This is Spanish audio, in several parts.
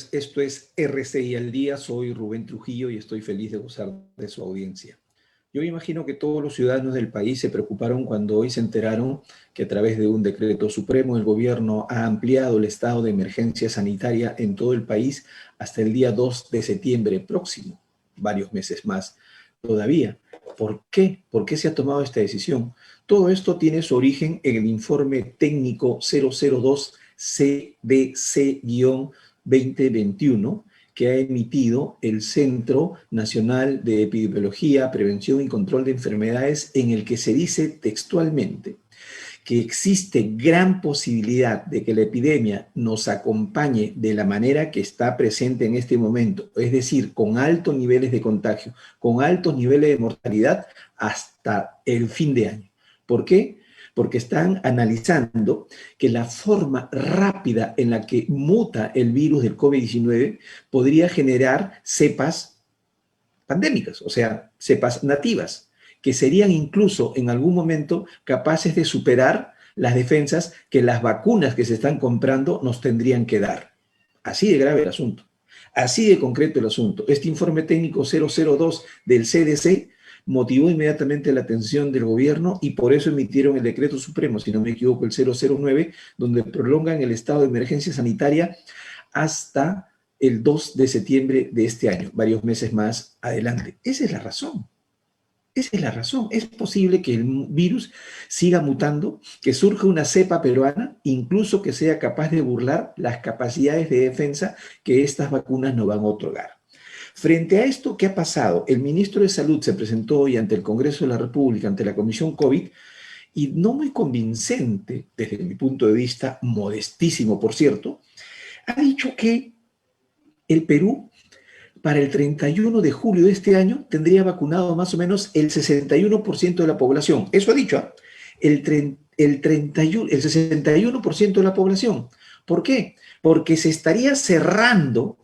días, esto es RCI al Día, soy Rubén Trujillo y estoy feliz de gozar de su audiencia. Yo me imagino que todos los ciudadanos del país se preocuparon cuando hoy se enteraron que a través de un decreto supremo el gobierno ha ampliado el estado de emergencia sanitaria en todo el país hasta el día 2 de septiembre próximo, varios meses más todavía. ¿Por qué? ¿Por qué se ha tomado esta decisión? Todo esto tiene su origen en el informe técnico 002 CDC-2021 que ha emitido el Centro Nacional de Epidemiología, Prevención y Control de Enfermedades, en el que se dice textualmente que existe gran posibilidad de que la epidemia nos acompañe de la manera que está presente en este momento, es decir, con altos niveles de contagio, con altos niveles de mortalidad hasta el fin de año. ¿Por qué? Porque están analizando que la forma rápida en la que muta el virus del COVID-19 podría generar cepas pandémicas, o sea, cepas nativas, que serían incluso en algún momento capaces de superar las defensas que las vacunas que se están comprando nos tendrían que dar. Así de grave el asunto, así de concreto el asunto. Este informe técnico 002 del CDC motivó inmediatamente la atención del gobierno y por eso emitieron el decreto supremo, si no me equivoco, el 009, donde prolongan el estado de emergencia sanitaria hasta el 2 de septiembre de este año, varios meses más adelante. Esa es la razón. Esa es la razón. Es posible que el virus siga mutando, que surja una cepa peruana, incluso que sea capaz de burlar las capacidades de defensa que estas vacunas nos van a otorgar. Frente a esto, ¿qué ha pasado? El ministro de Salud se presentó hoy ante el Congreso de la República, ante la Comisión COVID, y no muy convincente, desde mi punto de vista, modestísimo, por cierto, ha dicho que el Perú, para el 31 de julio de este año, tendría vacunado más o menos el 61% de la población. Eso ha dicho, ¿eh? El 61% de la población. ¿Por qué? Porque se estaría cerrando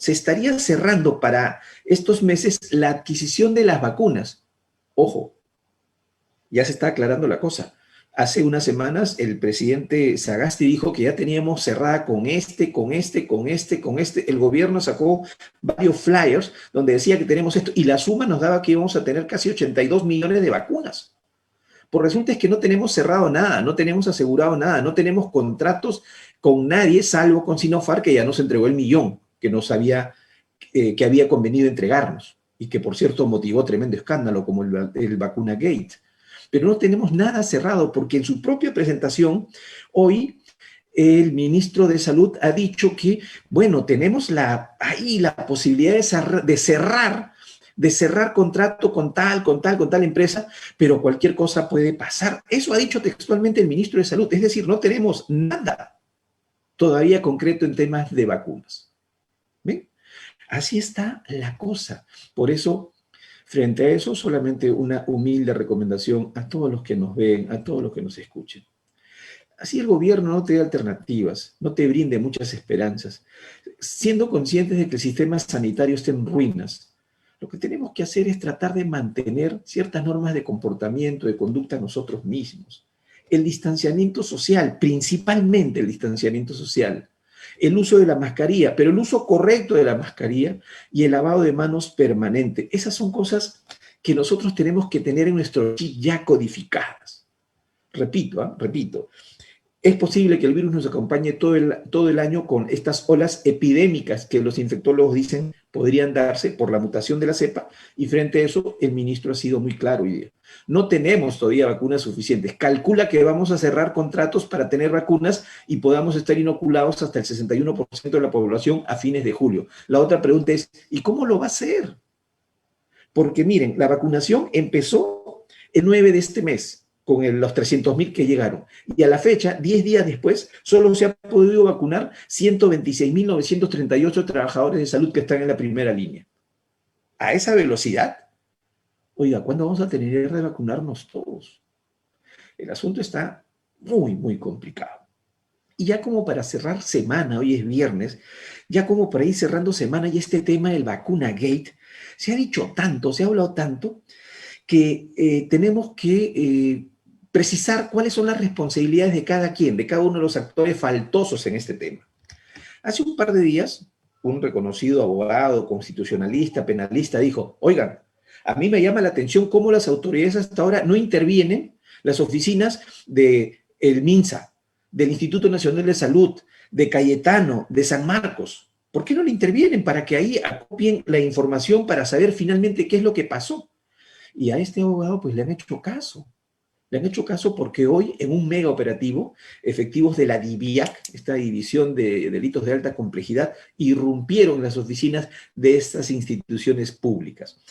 para estos meses la adquisición de las vacunas. Ojo, ya se está aclarando la cosa. Hace unas semanas el presidente Sagasti dijo que ya teníamos cerrada con este. El gobierno sacó varios flyers donde decía que tenemos esto y la suma nos daba que íbamos a tener casi 82 millones de vacunas. Por resulta es que no tenemos cerrado nada, no tenemos asegurado nada, no tenemos contratos con nadie salvo con Sinopharm, que ya nos entregó el millón que que había convenido entregarnos y que por cierto motivó tremendo escándalo como el Vacuna Gate. Pero no tenemos nada cerrado porque en su propia presentación hoy el ministro de Salud ha dicho que, bueno, tenemos ahí la posibilidad de cerrar contrato con tal empresa, pero cualquier cosa puede pasar. Eso ha dicho textualmente el ministro de Salud. Es decir, no tenemos nada todavía concreto en temas de vacunas. ¿Ven? Así está la cosa. Por eso, frente a eso, solamente una humilde recomendación a todos los que nos ven, a todos los que nos escuchen. Así el gobierno no te da alternativas, no te brinde muchas esperanzas. Siendo conscientes de que el sistema sanitario está en ruinas, lo que tenemos que hacer es tratar de mantener ciertas normas de comportamiento, de conducta nosotros mismos. El distanciamiento social, principalmente el distanciamiento social, el uso de la mascarilla, pero el uso correcto de la mascarilla y el lavado de manos permanente. Esas son cosas que nosotros tenemos que tener en nuestro chip ya codificadas. Repito, es posible que el virus nos acompañe todo el año con estas olas epidémicas que los infectólogos dicen podrían darse por la mutación de la cepa, y frente a eso el ministro ha sido muy claro hoy día. No tenemos todavía vacunas suficientes. Calcula que vamos a cerrar contratos para tener vacunas y podamos estar inoculados hasta el 61% de la población a fines de julio. La otra pregunta es, ¿y cómo lo va a hacer? Porque miren, la vacunación empezó el 9 de este mes, con los 300.000 que llegaron. Y a la fecha, 10 días después, solo se ha podido vacunar 126.938 trabajadores de salud que están en la primera línea. A esa velocidad, oiga, ¿cuándo vamos a tener de vacunarnos todos? El asunto está muy, muy complicado. Y ya como para cerrar semana, hoy es viernes, ya como para ir cerrando semana y este tema del Vacuna Gate, se ha dicho tanto, se ha hablado tanto, que tenemos que precisar cuáles son las responsabilidades de cada quien, de cada uno de los actores faltosos en este tema. Hace un par de días, un reconocido abogado, constitucionalista, penalista, dijo, oigan, a mí me llama la atención cómo las autoridades hasta ahora no intervienen, las oficinas de el MINSA, del Instituto Nacional de Salud, de Cayetano, de San Marcos. ¿Por qué no le intervienen para que ahí acopien la información para saber finalmente qué es lo que pasó? Y a este abogado pues le han hecho caso. Le han hecho caso porque hoy en un mega operativo, efectivos de la DIVIAC, esta división de delitos de alta complejidad, irrumpieron las oficinas de estas instituciones públicas.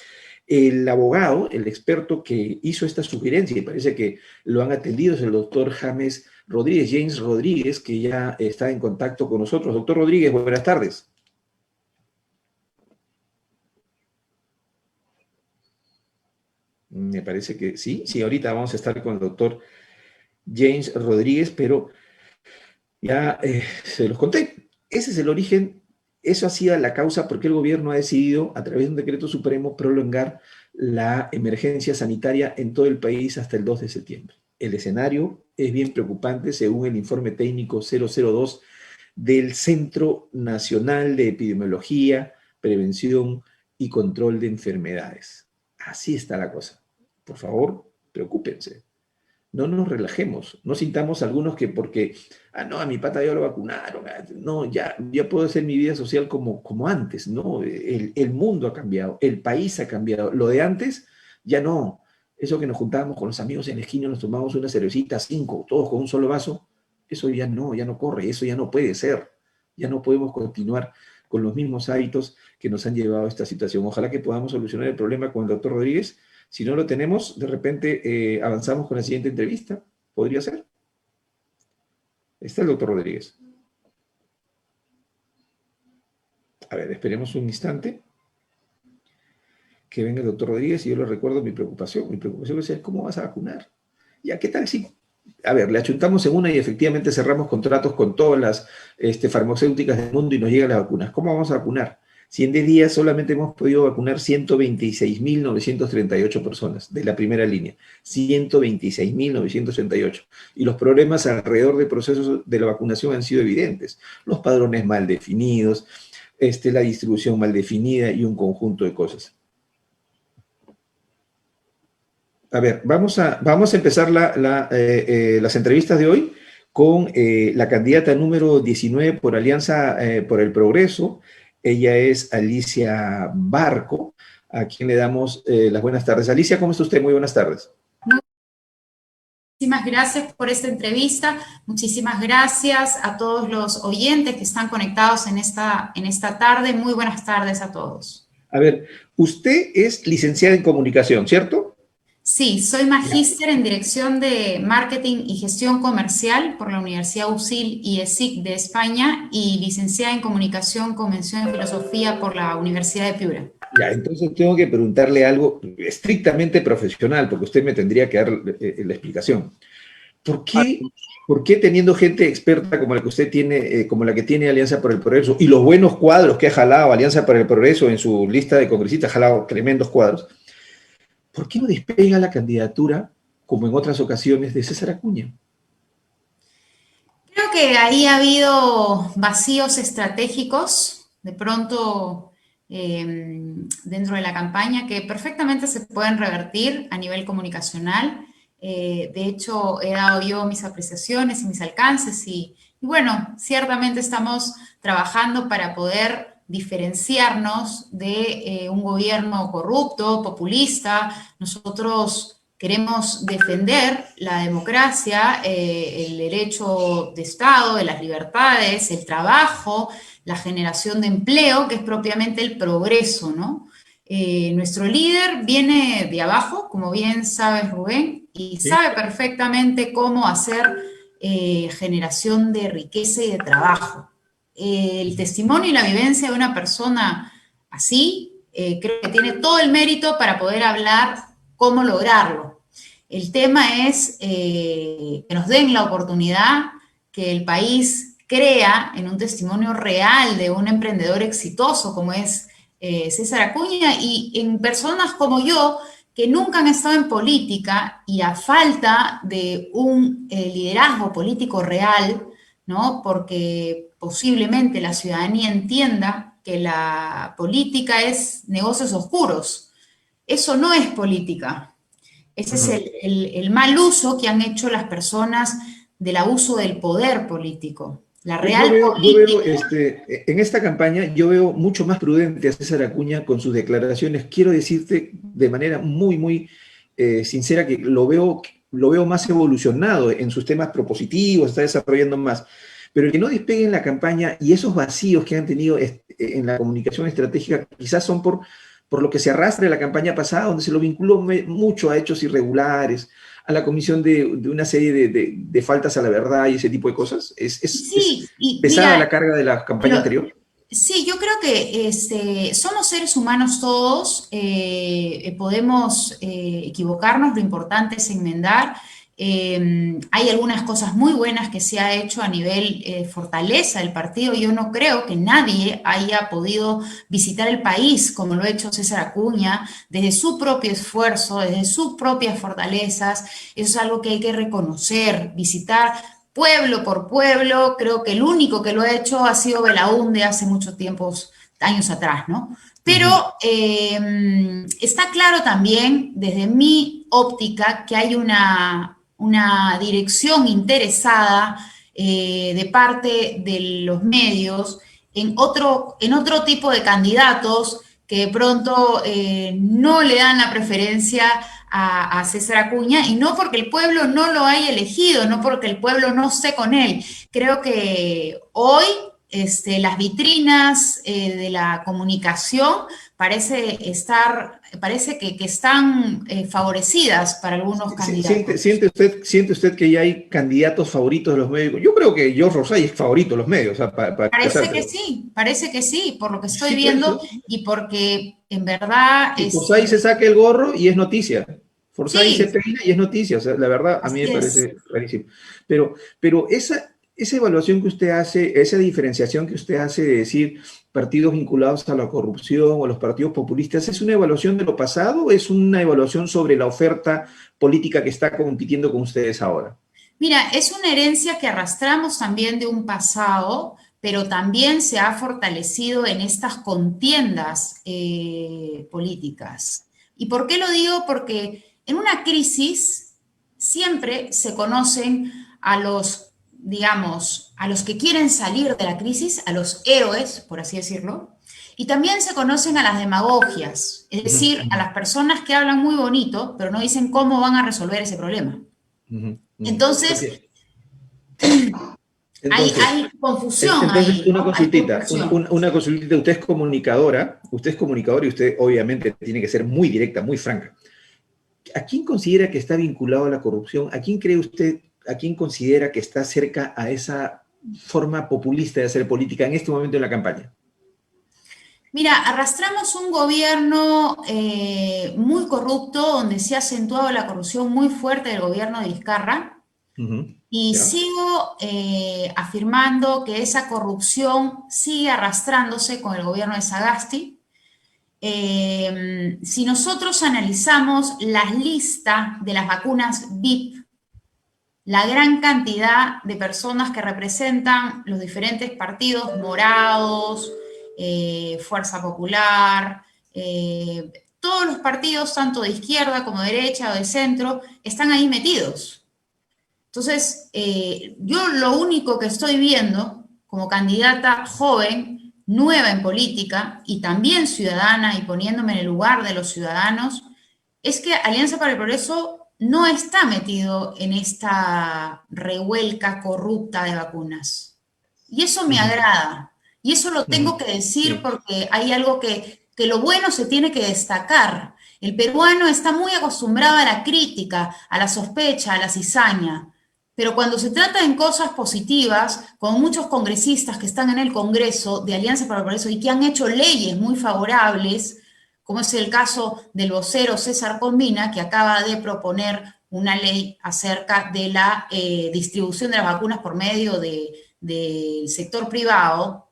El abogado, el experto que hizo esta sugerencia, y parece que lo han atendido, es el doctor James Rodríguez, James Rodríguez, que ya está en contacto con nosotros. Doctor Rodríguez, buenas tardes. Me parece que sí, ahorita vamos a estar con el doctor James Rodríguez, pero ya se los conté. Ese es el origen, eso ha sido la causa por qué el gobierno ha decidido, a través de un decreto supremo, prolongar la emergencia sanitaria en todo el país hasta el 2 de septiembre. El escenario es bien preocupante según el informe técnico 002 del Centro Nacional de Epidemiología, Prevención y Control de Enfermedades. Así está la cosa. Por favor, preocúpense. No nos relajemos, no sintamos algunos que porque, no, a mi pata ya lo vacunaron, no, ya puedo hacer mi vida social como antes, ¿no? El mundo ha cambiado, el país ha cambiado, lo de antes ya no. Eso que nos juntábamos con los amigos en la esquina, nos tomamos una cervecita, 5, todos con un solo vaso, eso ya no corre, eso ya no puede ser. Ya no podemos continuar con los mismos hábitos que nos han llevado a esta situación. Ojalá que podamos solucionar el problema con el doctor Rodríguez. Si no lo tenemos, de repente avanzamos con la siguiente entrevista. ¿Podría ser? Está el doctor Rodríguez. A ver, esperemos un instante. Que venga el doctor Rodríguez y yo le recuerdo mi preocupación. Mi preocupación es cómo vas a vacunar. Ya, ¿qué tal si? A ver, le achuntamos en una y efectivamente cerramos contratos con todas las farmacéuticas del mundo y nos llegan las vacunas. ¿Cómo vamos a vacunar? Si en 10 días solamente hemos podido vacunar 126.938 personas de la primera línea. 126.938. Y los problemas alrededor del proceso de la vacunación han sido evidentes. Los padrones mal definidos, la distribución mal definida y un conjunto de cosas. A ver, vamos a empezar las entrevistas de hoy con la candidata número 19 por Alianza por el Progreso. Ella es Alicia Barco, a quien le damos las buenas tardes. Alicia, ¿cómo está usted? Muy buenas tardes. Muchísimas gracias por esta entrevista. Muchísimas gracias a todos los oyentes que están conectados en esta tarde. Muy buenas tardes a todos. A ver, usted es licenciada en comunicación, ¿cierto? Sí, soy magíster en Dirección de Marketing y Gestión Comercial por la Universidad USIL y ESIC de España y licenciada en Comunicación, Convención y Filosofía por la Universidad de Piura. Ya, entonces tengo que preguntarle algo estrictamente profesional, porque usted me tendría que dar la explicación. ¿Por qué teniendo gente experta como la que usted tiene, como la que tiene Alianza por el Progreso, y los buenos cuadros que ha jalado Alianza por el Progreso en su lista de congresistas, ha jalado tremendos cuadros, ¿por qué no despega la candidatura, como en otras ocasiones, de César Acuña? Creo que ahí ha habido vacíos estratégicos, de pronto dentro de la campaña, que perfectamente se pueden revertir a nivel comunicacional. De hecho, he dado yo mis apreciaciones y mis alcances y bueno, ciertamente estamos trabajando para poder diferenciarnos de un gobierno corrupto, populista. Nosotros queremos defender la democracia, el derecho de Estado, las libertades, el trabajo, la generación de empleo, que es propiamente el progreso, ¿no? Nuestro líder viene de abajo, como bien sabes, Rubén, y sabe perfectamente cómo hacer generación de riqueza y de trabajo. El testimonio y la vivencia de una persona así, creo que tiene todo el mérito para poder hablar cómo lograrlo. El tema es que nos den la oportunidad, que el país crea en un testimonio real de un emprendedor exitoso como es César Acuña y en personas como yo que nunca han estado en política y a falta de un liderazgo político real, ¿no? Porque posiblemente la ciudadanía entienda que la política es negocios oscuros. Eso no es política. Ese es el mal uso que han hecho las personas del abuso del poder político. La real política... En esta campaña, yo veo mucho más prudente a César Acuña con sus declaraciones. Quiero decirte de manera muy, muy sincera que lo veo más evolucionado en sus temas propositivos, está desarrollando más. Pero el que no despegue en la campaña y esos vacíos que han tenido en la comunicación estratégica quizás son por lo que se arrastra de la campaña pasada, donde se lo vinculó mucho a hechos irregulares, a la comisión de una serie de faltas a la verdad y ese tipo de cosas. Sí, ¿Es pesada mira, la carga de la campaña anterior? sí, yo creo que somos seres humanos todos, podemos equivocarnos, lo importante es enmendar. Hay algunas cosas muy buenas que se ha hecho a nivel fortaleza del partido. Yo no creo que nadie haya podido visitar el país como lo ha hecho César Acuña, desde su propio esfuerzo, desde sus propias fortalezas. Eso es algo que hay que reconocer, visitar pueblo por pueblo. Creo que el único que lo ha hecho ha sido Belaúnde hace muchos tiempos, años atrás, ¿no? Pero está claro también, desde mi óptica, que hay una dirección interesada de parte de los medios en otro tipo de candidatos que de pronto no le dan la preferencia a César Acuña, y no porque el pueblo no lo haya elegido, no porque el pueblo no esté con él. Creo que hoy las vitrinas de la comunicación parece que están favorecidas para algunos candidatos. ¿Siente usted que ya hay candidatos favoritos de los medios? Yo creo que George Rosay es favorito de los medios. O sea, Parece que sí, por lo que estoy sí, pues, viendo, y porque en verdad... y Forsyth se saca el gorro y es noticia. Forsyth se sí, peina y es noticia. O sea, la verdad, a mí me así es. parece rarísimo. Pero esa evaluación que usted hace, esa diferenciación que usted hace de decir partidos vinculados a la corrupción o los partidos populistas, ¿es una evaluación de lo pasado o es una evaluación sobre la oferta política que está compitiendo con ustedes ahora? Mira, es una herencia que arrastramos también de un pasado, pero también se ha fortalecido en estas contiendas políticas. ¿Y por qué lo digo? Porque en una crisis siempre se conocen a los, digamos, a los que quieren salir de la crisis, a los héroes, por así decirlo, y también se conocen a las demagogias, es decir, a las personas que hablan muy bonito, pero no dicen cómo van a resolver ese problema. Entonces, Okay. Entonces, hay confusión entonces, ahí, una ¿no? Hay consultita, confusión. una consultita. Usted es comunicadora y usted obviamente tiene que ser muy directa, muy franca. ¿A quién considera que está vinculado a la corrupción? ¿A quién cree usted, a quién considera que está cerca a esa forma populista de hacer política en este momento en la campaña? Mira, arrastramos un gobierno muy corrupto, donde se ha acentuado la corrupción muy fuerte del gobierno de Vizcarra, y ¿Ya? sigo afirmando que esa corrupción sigue arrastrándose con el gobierno de Sagasti. Si nosotros analizamos las listas de las vacunas VIP, la gran cantidad de personas que representan los diferentes partidos morados, Fuerza Popular, todos los partidos, tanto de izquierda como de derecha o de centro, están ahí metidos. Entonces, yo lo único que estoy viendo como candidata joven, nueva en política y también ciudadana, y poniéndome en el lugar de los ciudadanos, es que Alianza para el Progreso no está metido en esta revuelca corrupta de vacunas. Y eso me agrada. Y eso lo tengo que decir Sí. porque hay algo que lo bueno se tiene que destacar. El peruano está muy acostumbrado a la crítica, a la sospecha, a la cizaña. Pero cuando se trata en cosas positivas, con muchos congresistas que están en el Congreso de Alianza para el Progreso y que han hecho leyes muy favorables, como es el caso del vocero César Combina, que acaba de proponer una ley acerca de la distribución de las vacunas por medio del sector privado,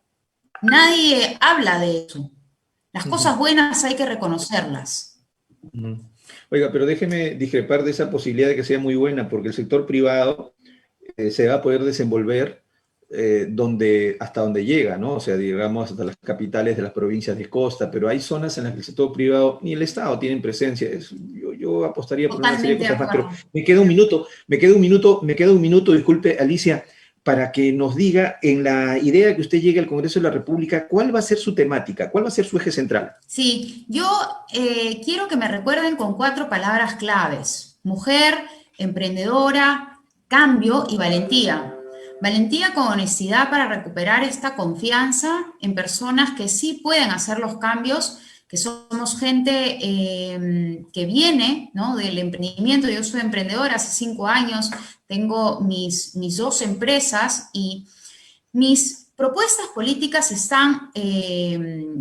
nadie habla de eso. Las cosas buenas hay que reconocerlas. Oiga, pero déjeme discrepar de esa posibilidad de que sea muy buena, porque el sector privado se va a poder desenvolver hasta donde llega, ¿no? O sea, digamos, hasta las capitales de las provincias de costa, pero hay zonas en las que el sector privado ni el Estado tienen presencia. Yo apostaría por una serie de Totalmente de cosas más, pero acuerdo. me queda un minuto, disculpe, Alicia, para que nos diga, en la idea que usted llegue al Congreso de la República, ¿cuál va a ser su temática? ¿Cuál va a ser su eje central? Sí, yo quiero que me recuerden con 4 palabras claves: mujer, emprendedora, cambio y valentía. Valentía con honestidad para recuperar esta confianza en personas que sí pueden hacer los cambios, que somos gente que viene, ¿no?, del emprendimiento. Yo soy emprendedora hace 5 años, tengo mis 2 empresas y mis propuestas políticas están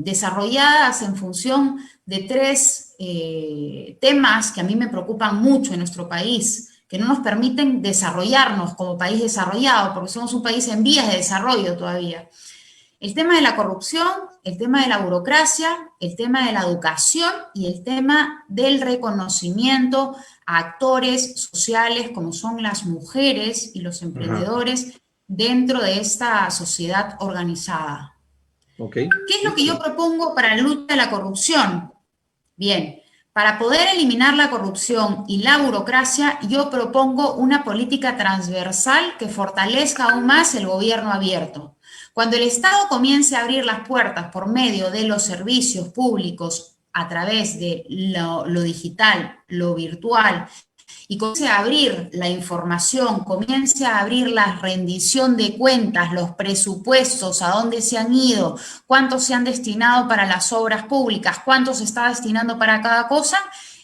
desarrolladas en función de 3 temas que a mí me preocupan mucho en nuestro país, que no nos permiten desarrollarnos como país desarrollado, porque somos un país en vías de desarrollo todavía. El tema de la corrupción, el tema de la burocracia, el tema de la educación y el tema del reconocimiento a actores sociales como son las mujeres y los Ajá. emprendedores dentro de esta sociedad organizada. Ok, ¿Qué es lo que yo listo. propongo para la lucha de la corrupción? Bien, para poder eliminar la corrupción y la burocracia, yo propongo una política transversal que fortalezca aún más el gobierno abierto. Cuando el Estado comience a abrir las puertas por medio de los servicios públicos a través de lo digital, lo virtual, y comience a abrir la información, comience a abrir la rendición de cuentas, los presupuestos, a dónde se han ido, cuántos se han destinado para las obras públicas, cuánto se está destinando para cada cosa,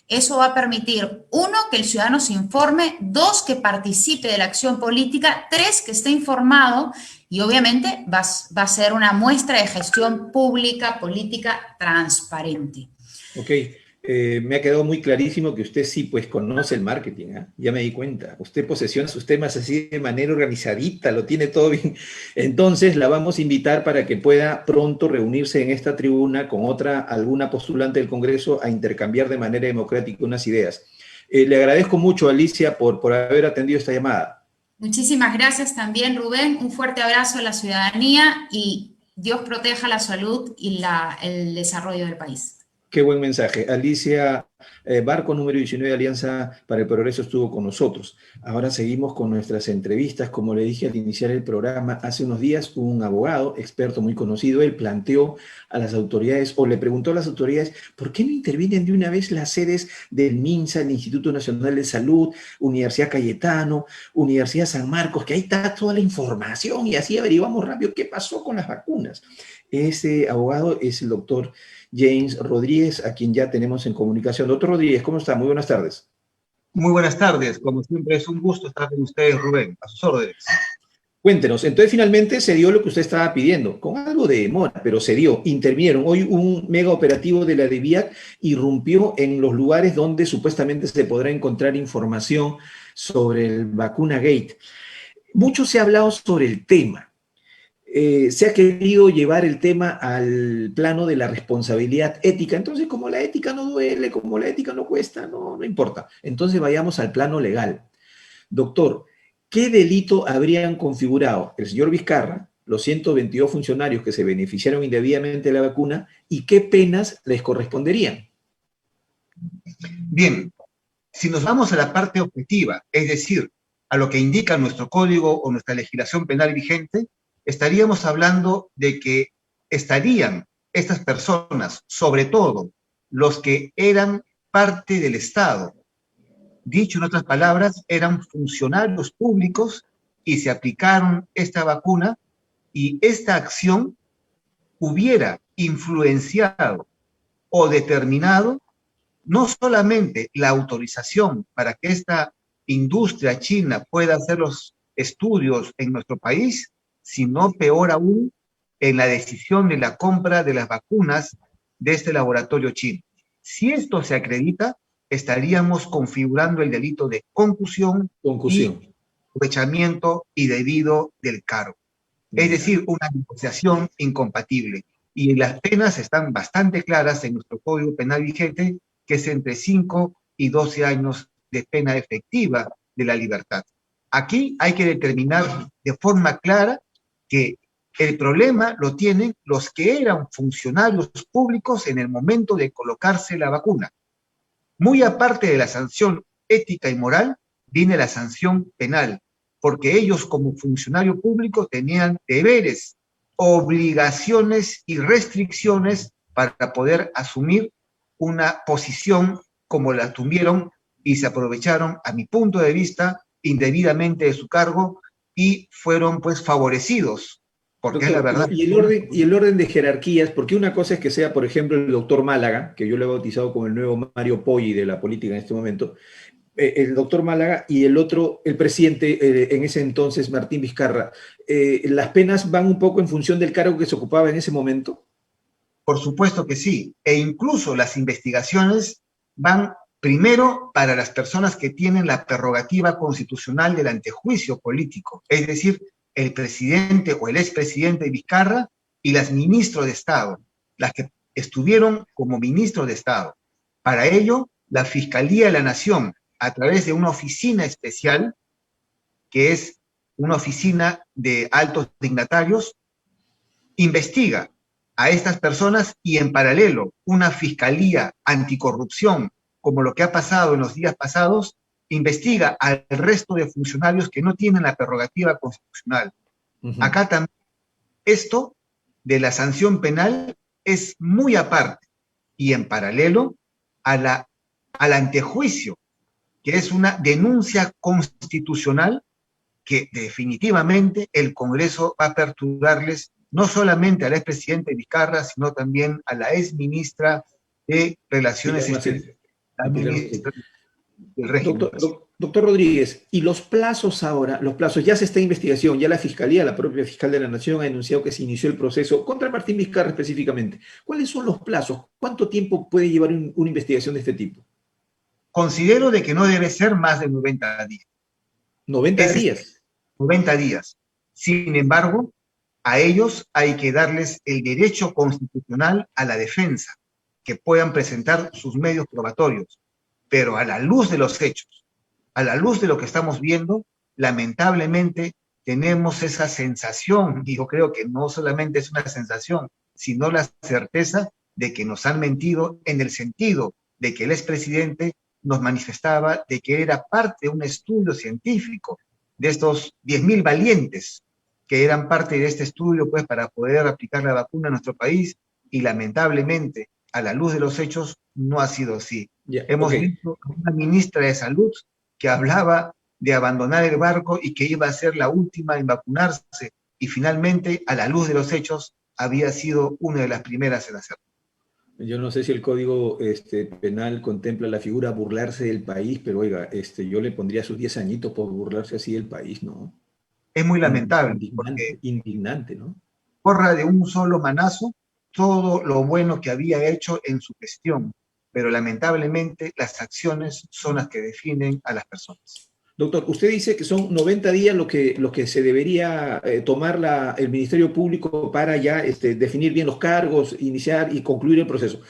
eso va a permitir, 1, que el ciudadano se informe; 2, que participe de la acción política; 3, que esté informado, y obviamente va a ser una muestra de gestión pública, política, transparente. Ok, me ha quedado muy clarísimo que usted sí, pues conoce el marketing, ¿ah? Ya me di cuenta. Usted posesiona sus temas así de manera organizadita, lo tiene todo bien. Entonces la vamos a invitar para que pueda pronto reunirse en esta tribuna con alguna postulante del Congreso a intercambiar de manera democrática unas ideas. Le agradezco mucho, Alicia, por haber atendido esta llamada. Muchísimas gracias también, Rubén. Un fuerte abrazo a la ciudadanía y Dios proteja la salud y el desarrollo del país. Qué buen mensaje. Alicia Barco, número 19 de Alianza para el Progreso, estuvo con nosotros. Ahora seguimos con nuestras entrevistas. Como le dije al iniciar el programa, hace unos días un abogado, experto muy conocido, él planteó a las autoridades, o le preguntó a las autoridades, ¿por qué no intervienen de una vez las sedes del MINSA, el Instituto Nacional de Salud, Universidad Cayetano, Universidad San Marcos, que ahí está toda la información y así averiguamos rápido qué pasó con las vacunas? Ese abogado es el doctor James Rodríguez, a quien ya tenemos en comunicación. Doctor Rodríguez, ¿cómo está? Muy buenas tardes. Muy buenas tardes. Como siempre, es un gusto estar con ustedes, Rubén. A sus órdenes. Cuéntenos, entonces finalmente se dio lo que usted estaba pidiendo, con algo de demora, pero se dio. Intervinieron. Hoy un mega operativo de la DIVIAC irrumpió en los lugares donde supuestamente se podrá encontrar información sobre el vacuna Gate. Mucho se ha hablado sobre el tema. Se ha querido llevar el tema al plano de la responsabilidad ética. Entonces, como la ética no duele, como la ética no cuesta, no importa. Entonces vayamos al plano legal. Doctor, ¿qué delito habrían configurado el señor Vizcarra, los 122 funcionarios que se beneficiaron indebidamente de la vacuna, y qué penas les corresponderían? Bien, si nos vamos a la parte objetiva, es decir, a lo que indica nuestro código o nuestra legislación penal vigente, estaríamos hablando de que estarían estas personas, sobre todo los que eran parte del Estado, dicho en otras palabras, eran funcionarios públicos y se aplicaron esta vacuna y esta acción hubiera influenciado o determinado no solamente la autorización para que esta industria china pueda hacer los estudios en nuestro país, sino peor aún, en la decisión de la compra de las vacunas de este laboratorio chino. Si esto se acredita, estaríamos configurando el delito de concusión y aprovechamiento indebido del cargo. Es decir, una negociación incompatible. Y las penas están bastante claras en nuestro Código Penal vigente, que es entre 5 y 12 años de pena efectiva de la libertad. Aquí hay que determinar de forma clara que el problema lo tienen los que eran funcionarios públicos en el momento de colocarse la vacuna. Muy aparte de la sanción ética y moral, viene la sanción penal, porque ellos como funcionario público tenían deberes, obligaciones y restricciones para poder asumir una posición como la tuvieron y se aprovecharon, a mi punto de vista, indebidamente de su cargo y fueron pues favorecidos, porque Doctor, es la verdad. y el orden de jerarquías, porque una cosa es que sea, por ejemplo, el doctor Málaga, que yo lo he bautizado como el nuevo Mario Poggi de la política en este momento, el doctor Málaga, y el otro, el presidente, en ese entonces, Martín Vizcarra. ¿Las penas van un poco en función del cargo que se ocupaba en ese momento? Por supuesto que sí, e incluso las investigaciones van primero para las personas que tienen la prerrogativa constitucional del antejuicio político, es decir, el presidente o el expresidente Vizcarra y las ministros de Estado, las que estuvieron como ministros de Estado. Para ello, la Fiscalía de la Nación, a través de una oficina especial, que es una oficina de altos dignatarios, investiga a estas personas y en paralelo una fiscalía anticorrupción, como lo que ha pasado en los días pasados, investiga al resto de funcionarios que no tienen la prerrogativa constitucional. Acá también esto de la sanción penal es muy aparte y en paralelo al antejuicio, que es una denuncia constitucional que definitivamente el Congreso va a aperturarles no solamente al expresidente Vizcarra, sino también a la exministra de Relaciones Exteriores, la ministra del régimen. Doctor Rodríguez, ¿y los plazos ahora? Los plazos, ya se está en investigación, ya la Fiscalía, la propia Fiscal de la Nación ha anunciado que se inició el proceso contra Martín Vizcarra específicamente. ¿Cuáles son los plazos? ¿Cuánto tiempo puede llevar una investigación de este tipo? Considero de que no debe ser más de 90 días. 90 días. 90 días. Sin embargo, a ellos hay que darles el derecho constitucional a la defensa, que puedan presentar sus medios probatorios. Pero a la luz de los hechos, a la luz de lo que estamos viendo, lamentablemente tenemos esa sensación, y yo creo que no solamente es una sensación, sino la certeza de que nos han mentido en el sentido de que el expresidente nos manifestaba de que era parte de un estudio científico de estos 10.000 valientes que eran parte de este estudio pues para poder aplicar la vacuna en nuestro país y lamentablemente a la luz de los hechos no ha sido así. Hemos visto a una ministra de Salud que hablaba de abandonar el barco y que iba a ser la última en vacunarse y finalmente a la luz de los hechos había sido una de las primeras en hacerlo. Yo no sé si el Código Penal contempla la figura burlarse del país, pero oiga, yo le pondría sus 10 añitos por burlarse así del país, ¿no? Es muy lamentable. Indignante, ¿no? Borra de un solo manazo todo lo bueno que había hecho en su gestión, pero lamentablemente las acciones son las que definen a las personas. Doctor, usted dice que son 90 días lo que se debería tomar el Ministerio Público para ya definir bien los cargos, iniciar y concluir el proceso.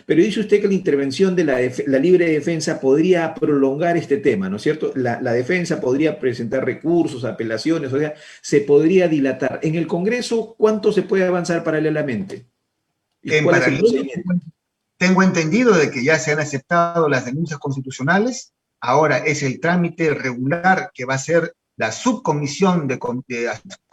Pero dice usted que la intervención de la libre defensa podría prolongar este tema, ¿no es cierto? La defensa podría presentar recursos, apelaciones, o sea, se podría dilatar. En el Congreso, ¿cuánto se puede avanzar paralelamente? En paralelo, tengo entendido de que ya se han aceptado las denuncias constitucionales. Ahora es el trámite regular que va a ser la subcomisión de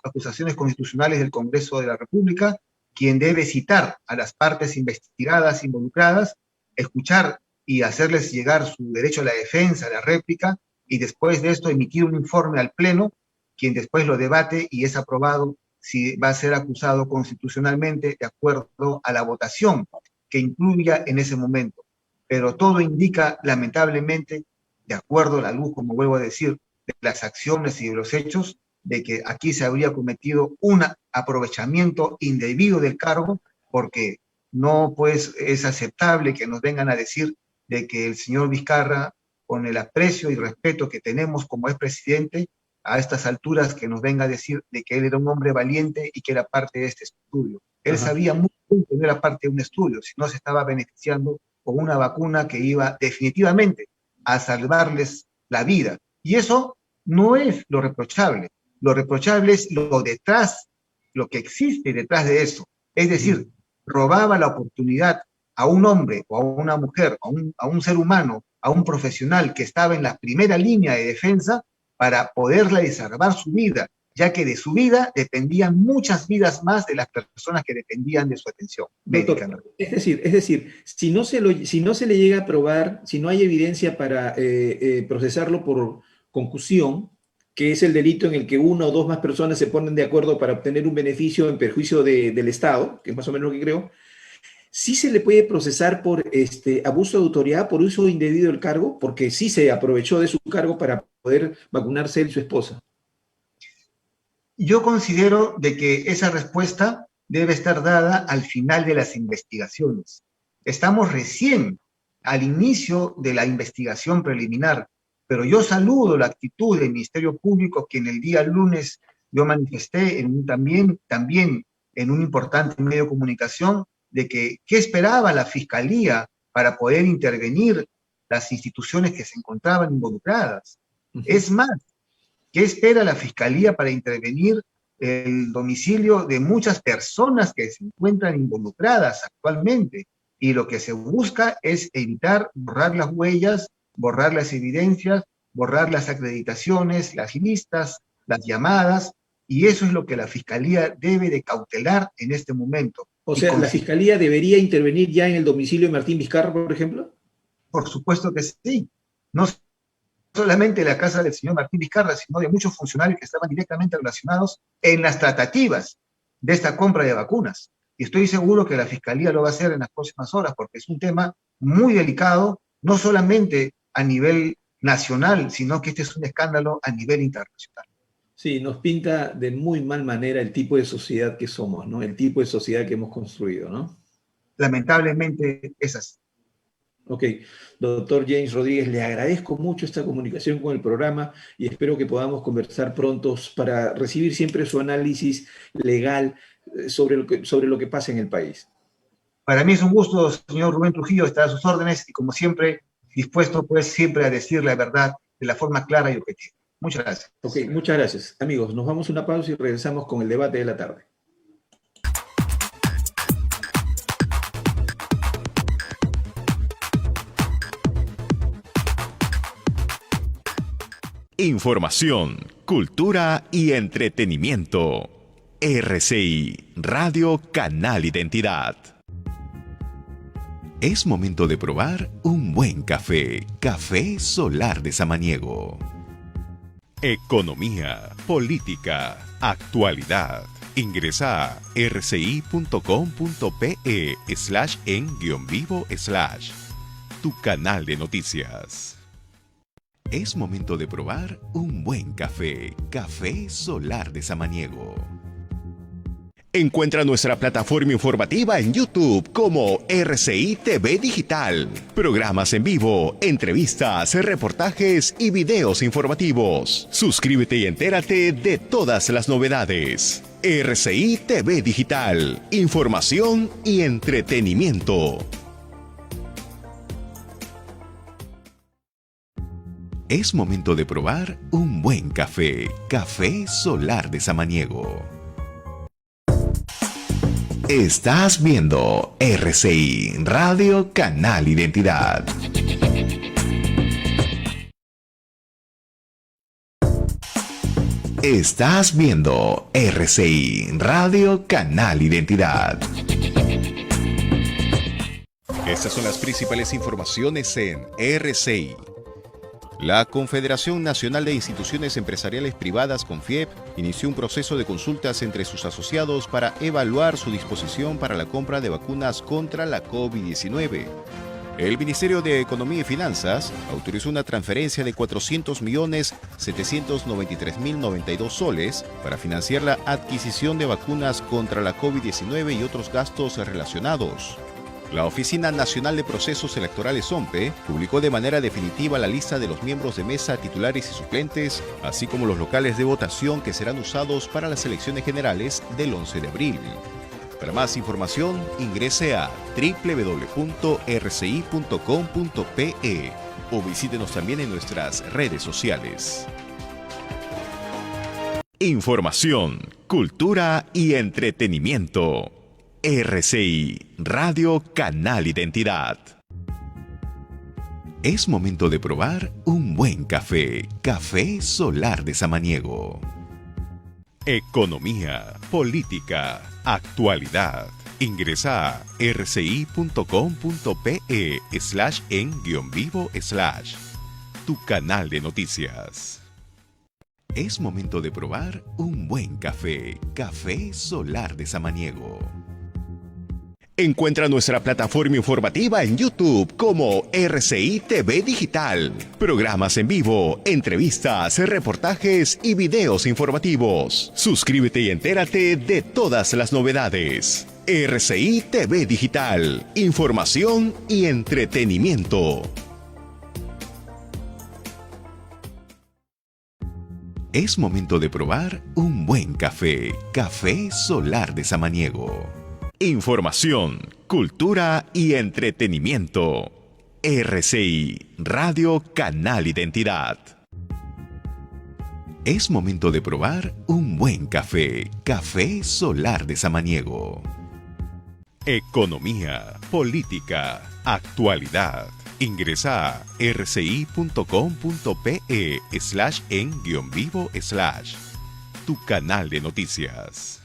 acusaciones constitucionales del Congreso de la República, quien debe citar a las partes investigadas, involucradas, escuchar y hacerles llegar su derecho a la defensa, a la réplica, y después de esto emitir un informe al Pleno, quien después lo debate y es aprobado si va a ser acusado constitucionalmente de acuerdo a la votación que incluya en ese momento. Pero todo indica, lamentablemente, de acuerdo a la luz, como vuelvo a decir, de las acciones y de los hechos, de que aquí se habría cometido un aprovechamiento indebido del cargo, porque no pues es aceptable que nos vengan a decir de que el señor Vizcarra, con el aprecio y respeto que tenemos como expresidente, a estas alturas que nos venga a decir de que él era un hombre valiente y que era parte de este estudio. Él sabía muy bien que no era parte de un estudio, sino se estaba beneficiando con una vacuna que iba definitivamente a salvarles la vida. Y eso no es lo reprochable. Lo reprochable es lo detrás lo que existe detrás de eso. Es decir, robaba la oportunidad a un hombre o a una mujer, a un ser humano, a un profesional que estaba en la primera línea de defensa para poderle salvar su vida, ya que de su vida dependían muchas vidas más de las personas que dependían de su atención médica. Doctor, es decir, si no se le llega a probar, si no hay evidencia para procesarlo por concusión, que es el delito en el que una o dos más personas se ponen de acuerdo para obtener un beneficio en perjuicio del Estado, que es más o menos lo que creo, sí se le puede procesar por abuso de autoridad, por uso indebido del cargo, porque sí se aprovechó de su cargo para poder vacunarse él y su esposa. Yo considero de que esa respuesta debe estar dada al final de las investigaciones. Estamos recién al inicio de la investigación preliminar, pero yo saludo la actitud del Ministerio Público que en el día lunes yo manifesté también en un importante medio de comunicación de que qué esperaba la Fiscalía para poder intervenir las instituciones que se encontraban involucradas. Es más, ¿qué espera la Fiscalía para intervenir el domicilio de muchas personas que se encuentran involucradas actualmente? Y lo que se busca es evitar borrar las huellas, borrar las evidencias, borrar las acreditaciones, las listas, las llamadas, y eso es lo que la Fiscalía debe de cautelar en este momento. O sea, ¿la Fiscalía debería intervenir ya en el domicilio de Martín Vizcarra, por ejemplo? Por supuesto que sí. No solamente la casa del señor Martín Vizcarra, sino de muchos funcionarios que estaban directamente relacionados en las tratativas de esta compra de vacunas. Y estoy seguro que la Fiscalía lo va a hacer en las próximas horas, porque es un tema muy delicado, no solamente a nivel nacional, sino que este es un escándalo a nivel internacional. Sí, nos pinta de muy mal manera el tipo de sociedad que somos, ¿no? El tipo de sociedad que hemos construido, ¿no? Lamentablemente es así. Ok, doctor James Rodríguez, le agradezco mucho esta comunicación con el programa y espero que podamos conversar pronto para recibir siempre su análisis legal sobre lo que pasa en el país. Para mí es un gusto, señor Rubén Trujillo, estar a sus órdenes y como siempre, dispuesto pues siempre a decir la verdad de la forma clara y objetiva. Muchas gracias. Ok, muchas gracias. Amigos, nos vamos a una pausa y regresamos con el debate de la tarde. Información, cultura y entretenimiento. RCI, Radio Canal Identidad. Es momento de probar un buen café. Café Solar de Samaniego. Economía, política, actualidad. Ingresa a rci.com.pe/en-vivo/ tu canal de noticias. Es momento de probar un buen café. Café Solar de Samaniego. Encuentra nuestra plataforma informativa en YouTube como RCI TV Digital. Programas en vivo, entrevistas, reportajes y videos informativos. Suscríbete y entérate de todas las novedades. RCI TV Digital. Información y entretenimiento. Es momento de probar un buen café. Café Solar de Samaniego. Estás viendo RCI, Radio Canal Identidad. Estás viendo RCI, Radio Canal Identidad. Estas son las principales informaciones en RCI. La Confederación Nacional de Instituciones Empresariales Privadas, CONFIEP, inició un proceso de consultas entre sus asociados para evaluar su disposición para la compra de vacunas contra la COVID-19. El Ministerio de Economía y Finanzas autorizó una transferencia de 400.793.092 soles para financiar la adquisición de vacunas contra la COVID-19 y otros gastos relacionados. La Oficina Nacional de Procesos Electorales OMPE publicó de manera definitiva la lista de los miembros de mesa titulares y suplentes, así como los locales de votación que serán usados para las elecciones generales del 11 de abril. Para más información, ingrese a www.rci.com.pe o visítenos también en nuestras redes sociales. Información, cultura y entretenimiento. RCI, Radio Canal Identidad. Es momento de probar un buen café. Café Solar de Samaniego. Economía, política, actualidad. Ingresa a rci.com.pe/en-vivo/ tu canal de noticias. Es momento de probar un buen café. Café Solar de Samaniego. Encuentra nuestra plataforma informativa en YouTube como RCI TV Digital. Programas en vivo, entrevistas, reportajes y videos informativos. Suscríbete y entérate de todas las novedades. RCI TV Digital. Información y entretenimiento. Es momento de probar un buen café. Café Solar de Samaniego. Información, cultura y entretenimiento. RCI, Radio Canal Identidad. Es momento de probar un buen café. Café Solar de Samaniego. Economía, política, actualidad. Ingresa a rci.com.pe/en-vivo/ tu canal de noticias.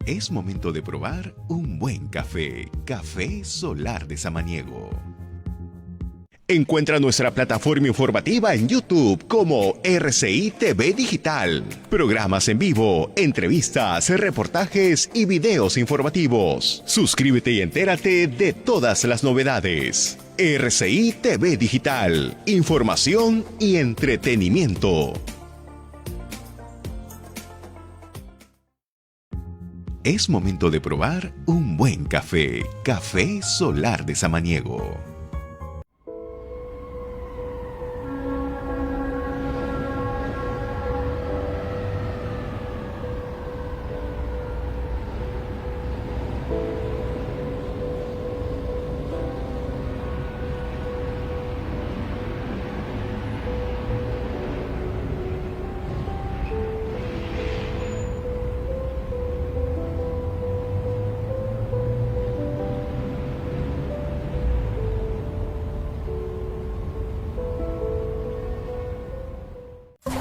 Es momento de probar un buen café. Café Solar de Samaniego. Encuentra nuestra plataforma informativa en YouTube como RCI TV Digital. Programas en vivo, entrevistas, reportajes y videos informativos. Suscríbete y entérate de todas las novedades. RCI TV Digital. Información y entretenimiento. Es momento de probar un buen café. Café Solar de Samaniego.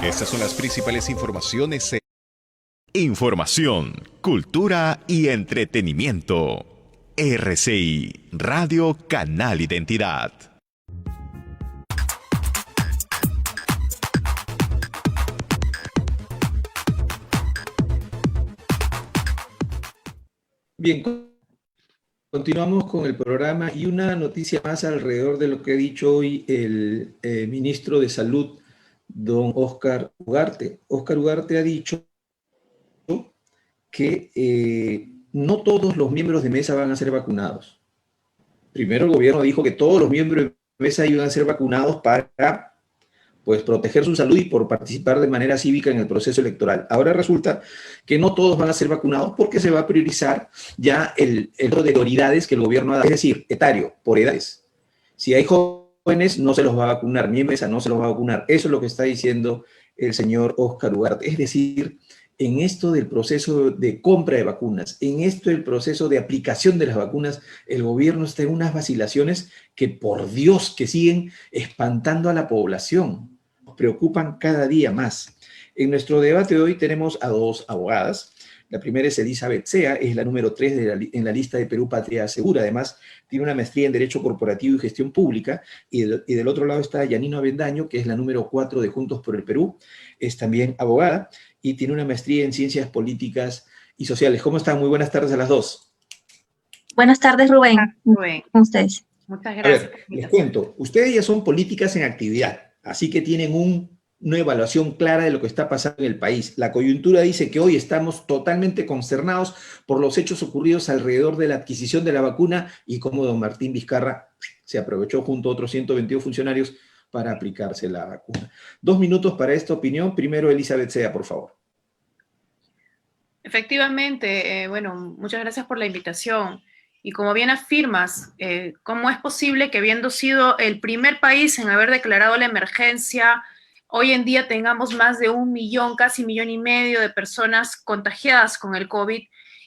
Estas son las principales informaciones. Información, cultura y entretenimiento. RCI, Radio Canal Identidad. Bien, continuamos con el programa y una noticia más alrededor de lo que ha dicho hoy el ministro de Salud, don Óscar Ugarte. Óscar Ugarte ha dicho que no todos los miembros de mesa van a ser vacunados. Primero el gobierno dijo que todos los miembros de mesa iban a ser vacunados para pues, proteger su salud y por participar de manera cívica en el proceso electoral. Ahora resulta que no todos van a ser vacunados porque se va a priorizar ya el de prioridades que el gobierno ha dado, es decir, etario, por edades. Si hay jóvenes, no se los va a vacunar, mi mesa no se los va a vacunar. Eso es lo que está diciendo el señor Óscar Ugarte. Es decir, en esto del proceso de compra de vacunas, en esto del proceso de aplicación de las vacunas, el gobierno está en unas vacilaciones que, por Dios, que siguen espantando a la población. Nos preocupan cada día más. En nuestro debate de hoy tenemos a dos abogadas. La primera es Elizabeth Sea, es la número 3 en la lista de Perú Patria Segura. Además, tiene una maestría en Derecho Corporativo y Gestión Pública. Y del otro lado está Yanino Avendaño, que es la número 4 de Juntos por el Perú. Es también abogada y tiene una maestría en Ciencias Políticas y Sociales. ¿Cómo están? Muy buenas tardes a las dos. Buenas tardes, Rubén. Rubén. ¿Cómo ustedes? Muchas gracias. A ver, les cuento. Ustedes ya son políticas en actividad, así que tienen una evaluación clara de lo que está pasando en el país. La coyuntura dice que hoy estamos totalmente consternados por los hechos ocurridos alrededor de la adquisición de la vacuna y cómo don Martín Vizcarra se aprovechó junto a otros 122 funcionarios para aplicarse la vacuna. 2 minutos para esta opinión. Primero, Elizabeth Sea, por favor. Efectivamente, bueno, muchas gracias por la invitación. Y como bien afirmas, ¿cómo es posible que habiendo sido el primer país en haber declarado la emergencia hoy en día tengamos más de 1 millón, casi 1,5 millones de personas contagiadas con el COVID,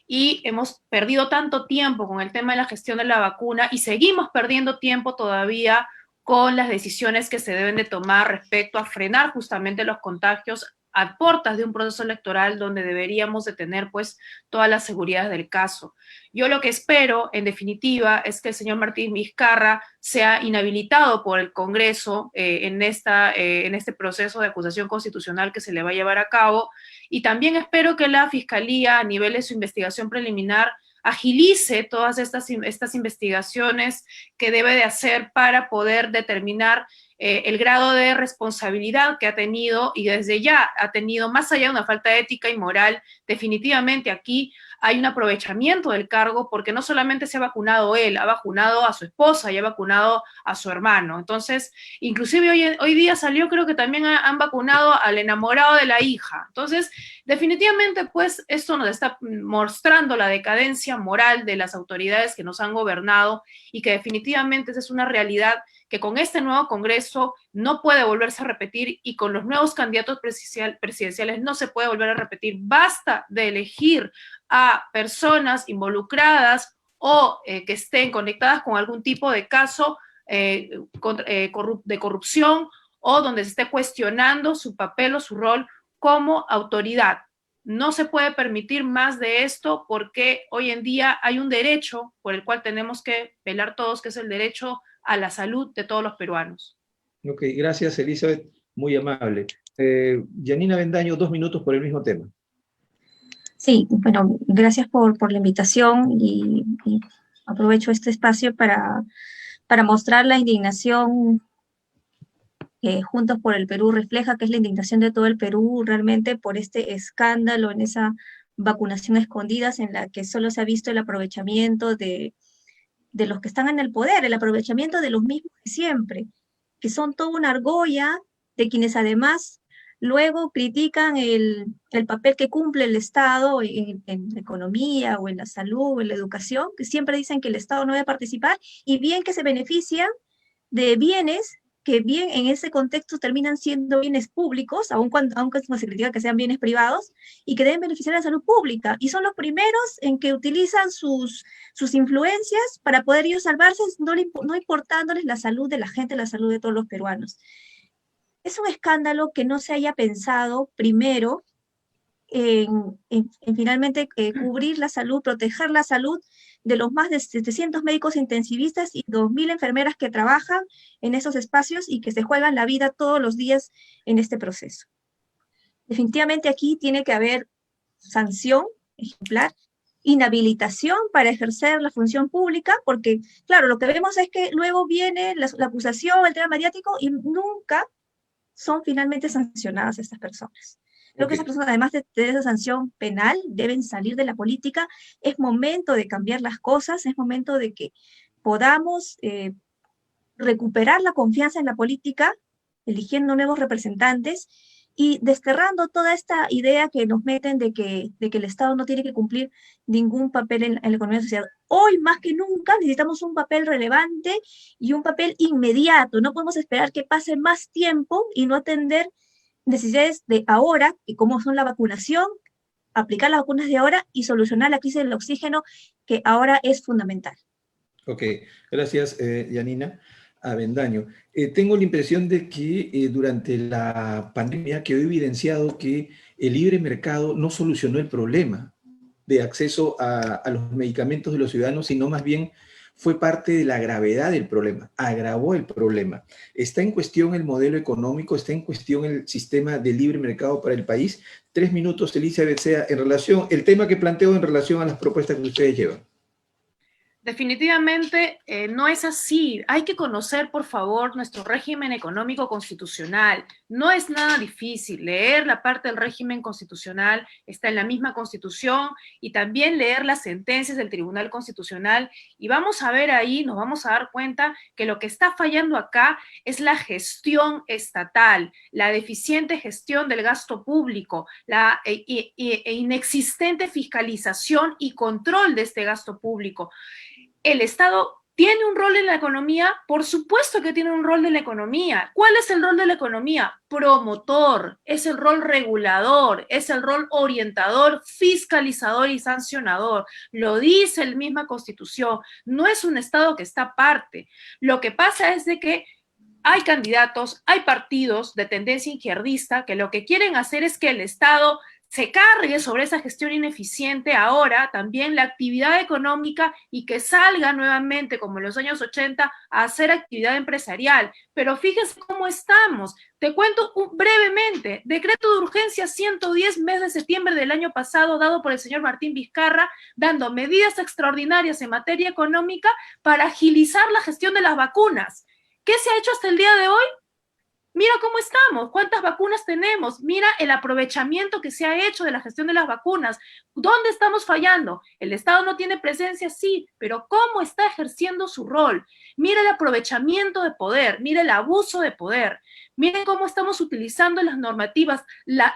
y hemos perdido tanto tiempo con el tema de la gestión de la vacuna y seguimos perdiendo tiempo todavía con las decisiones que se deben de tomar respecto a frenar justamente los contagios a puertas de un proceso electoral donde deberíamos de tener pues todas las seguridades del caso. Yo lo que espero, en definitiva, es que el señor Martín Vizcarra sea inhabilitado por el Congreso en este proceso de acusación constitucional que se le va a llevar a cabo, y también espero que la Fiscalía, a nivel de su investigación preliminar, agilice todas estas investigaciones que debe de hacer para poder determinar el grado de responsabilidad que ha tenido, y desde ya ha tenido, más allá de una falta ética y moral. Definitivamente aquí hay un aprovechamiento del cargo, porque no solamente se ha vacunado él, ha vacunado a su esposa y ha vacunado a su hermano. Entonces, inclusive hoy día salió, creo que también han vacunado al enamorado de la hija. Entonces, definitivamente, pues, esto nos está mostrando la decadencia moral de las autoridades que nos han gobernado, y que definitivamente esa es una realidad que con este nuevo Congreso no puede volverse a repetir, y con los nuevos candidatos presidenciales no se puede volver a repetir. Basta de elegir a personas involucradas o que estén conectadas con algún tipo de caso de corrupción, o donde se esté cuestionando su papel o su rol como autoridad. No se puede permitir más de esto, porque hoy en día hay un derecho por el cual tenemos que velar todos, que es el derecho a la salud de todos los peruanos. Ok, gracias, Elizabeth, muy amable. Yanina Avendaño, 2 minutos por el mismo tema. Sí, bueno, gracias por la invitación y aprovecho este espacio para mostrar la indignación que Juntos por el Perú refleja, que es la indignación de todo el Perú realmente por este escándalo en esa vacunación a escondidas, en la que solo se ha visto el aprovechamiento de los que están en el poder, el aprovechamiento de los mismos de siempre, que son toda una argolla, de quienes además luego critican el papel que cumple el Estado en la economía o en la salud o en la educación, que siempre dicen que el Estado no debe participar, y bien que se benefician de bienes que bien en ese contexto terminan siendo bienes públicos, aunque se critica que sean bienes privados, y que deben beneficiar a la salud pública, y son los primeros en que utilizan sus influencias para poder ellos salvarse, no importándoles la salud de la gente, la salud de todos los peruanos. Es un escándalo que no se haya pensado primero en finalmente cubrir la salud, proteger la salud de los más de 700 médicos intensivistas y 2.000 enfermeras que trabajan en esos espacios y que se juegan la vida todos los días en este proceso. Definitivamente aquí tiene que haber sanción ejemplar, inhabilitación para ejercer la función pública, porque, claro, lo que vemos es que luego viene la acusación, el tema mediático, y nunca son finalmente sancionadas estas personas. Creo que esas personas, además de esa sanción penal, deben salir de la política. Es momento de cambiar las cosas, es momento de que podamos recuperar la confianza en la política, eligiendo nuevos representantes y desterrando toda esta idea que nos meten de que el Estado no tiene que cumplir ningún papel en la economía social. Hoy, más que nunca, necesitamos un papel relevante y un papel inmediato. No podemos esperar que pase más tiempo y no atender necesidades de ahora, como son la vacunación, aplicar las vacunas de ahora y solucionar la crisis del oxígeno, que ahora es fundamental. Ok, gracias, Yanina Avendaño. Tengo la impresión de que durante la pandemia quedó evidenciado que el libre mercado no solucionó el problema de acceso a los medicamentos de los ciudadanos, sino más bien fue parte de la gravedad del problema, agravó el problema. ¿Está en cuestión el modelo económico? ¿Está en cuestión el sistema de libre mercado para el país? 3 minutos, Elizabeth Sea, en relación, el tema que planteo en relación a las propuestas que ustedes llevan. Definitivamente no es así. Hay que conocer, por favor, nuestro régimen económico constitucional. No es nada difícil. Leer la parte del régimen constitucional, está en la misma Constitución, y también leer las sentencias del Tribunal Constitucional. Y vamos a ver ahí, nos vamos a dar cuenta que lo que está fallando acá es la gestión estatal, la deficiente gestión del gasto público, la inexistente fiscalización y control de este gasto público. El Estado ¿Tiene un rol en la economía? Por supuesto que tiene un rol en la economía. ¿Cuál es el rol de la economía? Promotor, es el rol regulador, es el rol orientador, fiscalizador y sancionador. Lo dice la misma Constitución. No es un Estado que está aparte. Lo que pasa es de que hay candidatos, hay partidos de tendencia izquierdista que lo que quieren hacer es que el Estado se cargue sobre esa gestión ineficiente ahora también la actividad económica y que salga nuevamente, como en los años 80, a hacer actividad empresarial. Pero fíjense cómo estamos. Te cuento brevemente. Decreto de urgencia 110, mes de septiembre del año pasado, dado por el señor Martín Vizcarra, dando medidas extraordinarias en materia económica para agilizar la gestión de las vacunas. ¿Qué se ha hecho hasta el día de hoy? Mira cómo estamos, cuántas vacunas tenemos, mira el aprovechamiento que se ha hecho de la gestión de las vacunas. ¿Dónde estamos fallando? El Estado no tiene presencia, sí, pero ¿cómo está ejerciendo su rol? Mira el aprovechamiento de poder, mira el abuso de poder. Miren cómo estamos utilizando las normativas,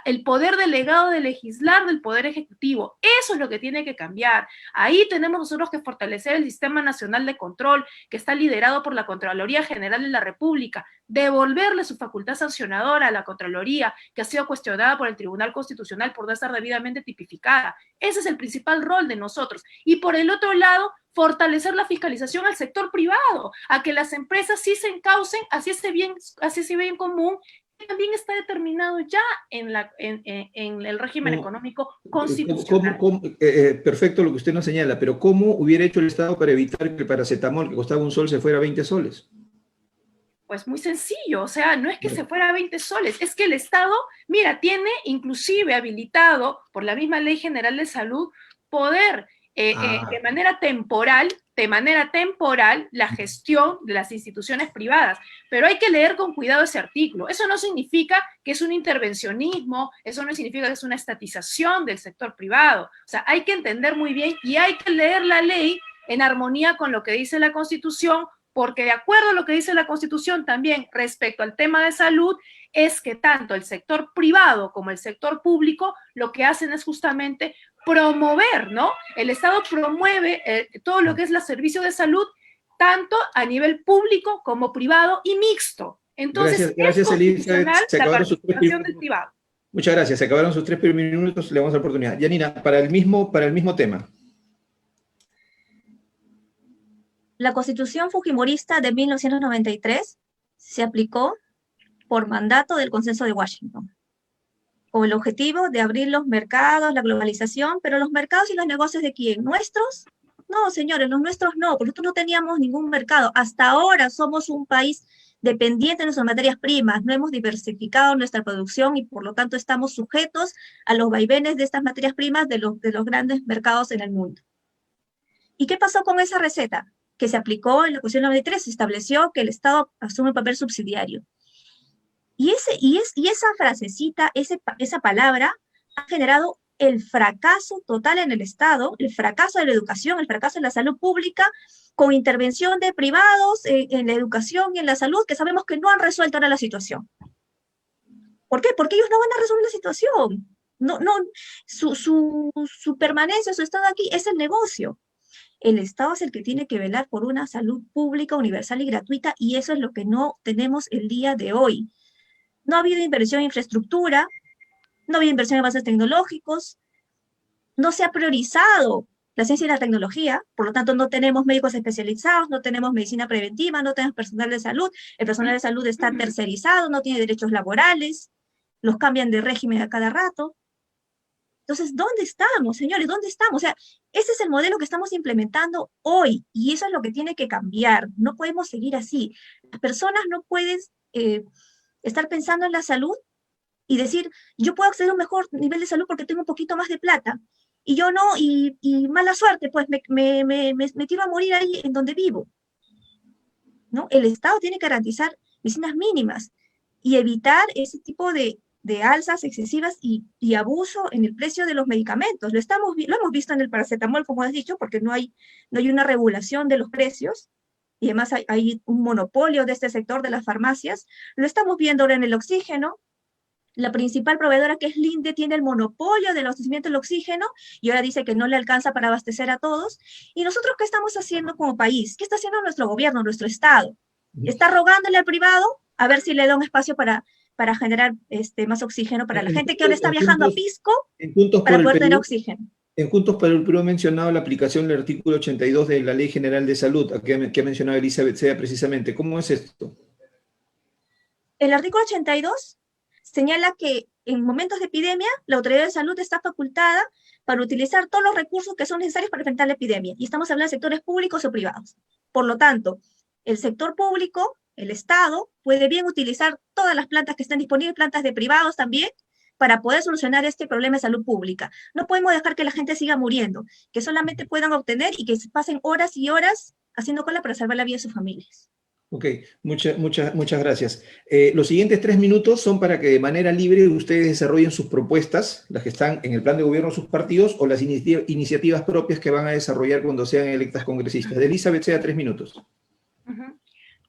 el poder delegado de legislar del Poder Ejecutivo. Eso es lo que tiene que cambiar. Ahí tenemos nosotros que fortalecer el Sistema Nacional de Control, que está liderado por la Contraloría General de la República, devolverle su facultad sancionadora a la Contraloría, que ha sido cuestionada por el Tribunal Constitucional por no estar debidamente tipificada. Ese es el principal rol de nosotros. Y por el otro lado, fortalecer la fiscalización al sector privado, a que las empresas sí se encaucen hacia ese bien común, que también está determinado ya en el régimen económico constitucional. Perfecto lo que usted nos señala, pero ¿cómo hubiera hecho el Estado para evitar que el paracetamol que costaba 1 sol se fuera a 20 soles? Pues muy sencillo, o sea, no es que se fuera a 20 soles, es que el Estado, mira, tiene inclusive habilitado por la misma Ley General de Salud poder de manera temporal la gestión de las instituciones privadas, pero hay que leer con cuidado ese artículo. Eso no significa que es un intervencionismo, eso no significa que es una estatización del sector privado. O sea, hay que entender muy bien y hay que leer la ley en armonía con lo que dice la Constitución, porque de acuerdo a lo que dice la Constitución también respecto al tema de salud, es que tanto el sector privado como el sector público lo que hacen es justamente promover, ¿no? El Estado promueve todo lo que es el servicio de salud, tanto a nivel público como privado y mixto. Entonces, gracias, Elizabeth. La participación del privado. Muchas gracias. Se acabaron sus 3 primeros minutos. Le damos la oportunidad. Yanina, para el mismo tema. La Constitución Fujimorista de 1993 se aplicó por mandato del Consenso de Washington, con el objetivo de abrir los mercados, la globalización, pero los mercados y los negocios ¿de quién? ¿Nuestros? No, señores, los nuestros no, porque nosotros no teníamos ningún mercado. Hasta ahora somos un país dependiente de nuestras materias primas, no hemos diversificado nuestra producción y por lo tanto estamos sujetos a los vaivenes de estas materias primas de los grandes mercados en el mundo. ¿Y qué pasó con esa receta? Que se aplicó en la Constitución 93, se estableció que el Estado asume un papel subsidiario. Y esa frasecita, esa palabra, ha generado el fracaso total en el Estado, el fracaso de la educación, el fracaso de la salud pública, con intervención de privados en la educación y en la salud, que sabemos que no han resuelto ahora la situación. ¿Por qué? Porque ellos no van a resolver la situación. Su permanencia, su estado aquí es el negocio. El Estado es el que tiene que velar por una salud pública, universal y gratuita, y eso es lo que no tenemos el día de hoy. No ha habido inversión en infraestructura, no ha habido inversión en bases tecnológicos, no se ha priorizado la ciencia y la tecnología, por lo tanto no tenemos médicos especializados, no tenemos medicina preventiva, no tenemos personal de salud, el personal de salud está tercerizado, no tiene derechos laborales, los cambian de régimen a cada rato. Entonces, ¿dónde estamos, señores? ¿Dónde estamos? O sea, ese es el modelo que estamos implementando hoy, y eso es lo que tiene que cambiar. No podemos seguir así. Las personas no pueden estar pensando en la salud y decir, yo puedo acceder a un mejor nivel de salud porque tengo un poquito más de plata, y yo no, y mala suerte, pues me tiro a morir ahí en donde vivo, ¿no? El Estado tiene que garantizar medicinas mínimas y evitar ese tipo de alzas excesivas y abuso en el precio de los medicamentos. Lo hemos visto en el paracetamol, como has dicho, porque no hay una regulación de los precios, y además hay un monopolio de este sector de las farmacias. Lo estamos viendo ahora en el oxígeno, La principal proveedora, que es Linde, tiene el monopolio del abastecimiento del oxígeno y ahora dice que no le alcanza para abastecer a todos. ¿Y nosotros qué estamos haciendo como país? ¿Qué está haciendo nuestro gobierno, nuestro Estado? Está rogándole al privado a ver si le da un espacio para generar más oxígeno para la gente que ahora está viajando a Pisco para poder tener oxígeno. En Juntos por el Perú ha mencionado la aplicación del artículo 82 de la Ley General de Salud, que ha mencionado Elizabeth Sea precisamente. ¿Cómo es esto? El artículo 82 señala que en momentos de epidemia, la Autoridad de Salud está facultada para utilizar todos los recursos que son necesarios para enfrentar la epidemia. Y estamos hablando de sectores públicos o privados. Por lo tanto, el sector público, el Estado, puede bien utilizar todas las plantas que estén disponibles, plantas de privados también, para poder solucionar este problema de salud pública. No podemos dejar que la gente siga muriendo, que solamente puedan obtener y que pasen horas y horas haciendo cola para salvar la vida de sus familias. Ok, muchas gracias. Los siguientes 3 minutos son para que de manera libre ustedes desarrollen sus propuestas, las que están en el plan de gobierno de sus partidos, o las iniciativas propias que van a desarrollar cuando sean electas congresistas. De Elizabeth Sea, 3 minutos.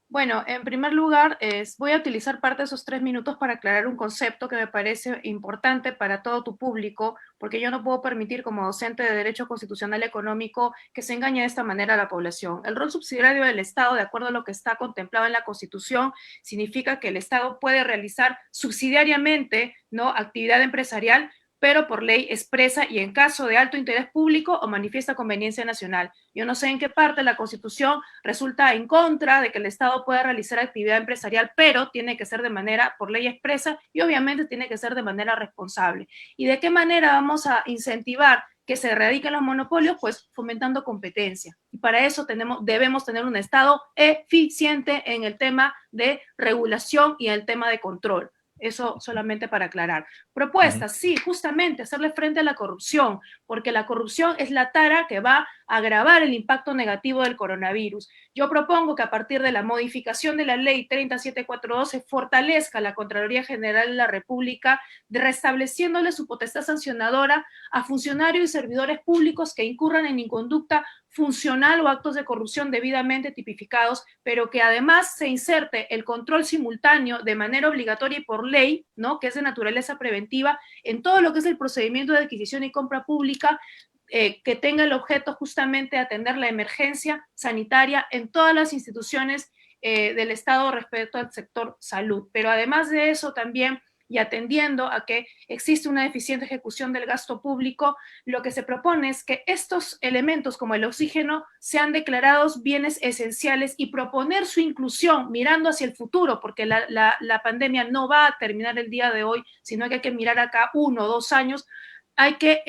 Bueno, en primer lugar, voy a utilizar parte de esos 3 minutos para aclarar un concepto que me parece importante para todo tu público, porque yo no puedo permitir como docente de Derecho Constitucional Económico que se engañe de esta manera a la población. El rol subsidiario del Estado, de acuerdo a lo que está contemplado en la Constitución, significa que el Estado puede realizar subsidiariamente, ¿no?, actividad empresarial, pero por ley expresa y en caso de alto interés público o manifiesta conveniencia nacional. Yo no sé en qué parte de la Constitución resulta en contra de que el Estado pueda realizar actividad empresarial, pero tiene que ser de manera por ley expresa y obviamente tiene que ser de manera responsable. ¿Y de qué manera vamos a incentivar que se erradiquen los monopolios? Pues fomentando competencia. Y para eso debemos tener un Estado eficiente en el tema de regulación y en el tema de control. Eso solamente para aclarar. Propuestas, sí, justamente hacerle frente a la corrupción, porque la corrupción es la tara que va a agravar el impacto negativo del coronavirus. Yo propongo que a partir de la modificación de la ley 37412 se fortalezca la Contraloría General de la República, restableciéndole su potestad sancionadora a funcionarios y servidores públicos que incurran en inconducta funcional o actos de corrupción debidamente tipificados, pero que además se inserte el control simultáneo de manera obligatoria y por ley, ¿no?, que es de naturaleza preventiva, en todo lo que es el procedimiento de adquisición y compra pública, que tenga el objeto justamente de atender la emergencia sanitaria en todas las instituciones del Estado respecto al sector salud. Pero además de eso también, y atendiendo a que existe una deficiente ejecución del gasto público, lo que se propone es que estos elementos como el oxígeno sean declarados bienes esenciales y proponer su inclusión mirando hacia el futuro, porque la pandemia no va a terminar el día de hoy, sino que hay que mirar acá 1 o 2 años. Hay que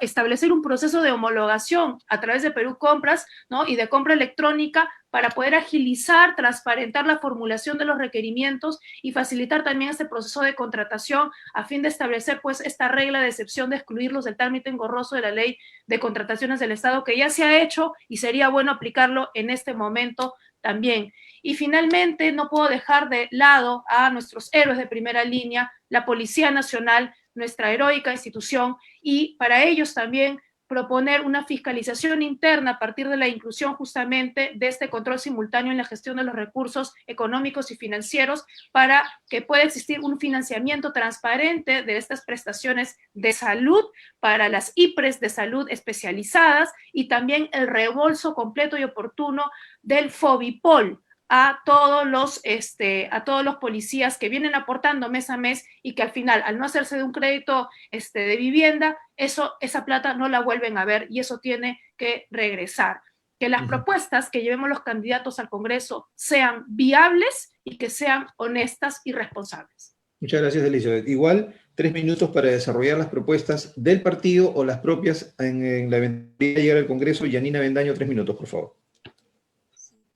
establecer un proceso de homologación a través de Perú Compras, ¿no?, y de compra electrónica para poder agilizar, transparentar la formulación de los requerimientos y facilitar también este proceso de contratación a fin de establecer pues esta regla de excepción de excluirlos del trámite engorroso de la ley de contrataciones del Estado, que ya se ha hecho y sería bueno aplicarlo en este momento también. Y finalmente no puedo dejar de lado a nuestros héroes de primera línea, la Policía Nacional, nuestra heroica institución, y para ellos también proponer una fiscalización interna a partir de la inclusión justamente de este control simultáneo en la gestión de los recursos económicos y financieros para que pueda existir un financiamiento transparente de estas prestaciones de salud para las IPRES de salud especializadas y también el reembolso completo y oportuno del FOBIPOL a todos los policías que vienen aportando mes a mes y que al final, al no hacerse de un crédito de vivienda, esa plata no la vuelven a ver y eso tiene que regresar. Que las propuestas que llevemos los candidatos al Congreso sean viables y que sean honestas y responsables. Muchas gracias, Elizabeth. Igual, 3 minutos para desarrollar las propuestas del partido o las propias en la eventualidad de llegar al Congreso. Yanina Bendaño, 3 minutos, por favor.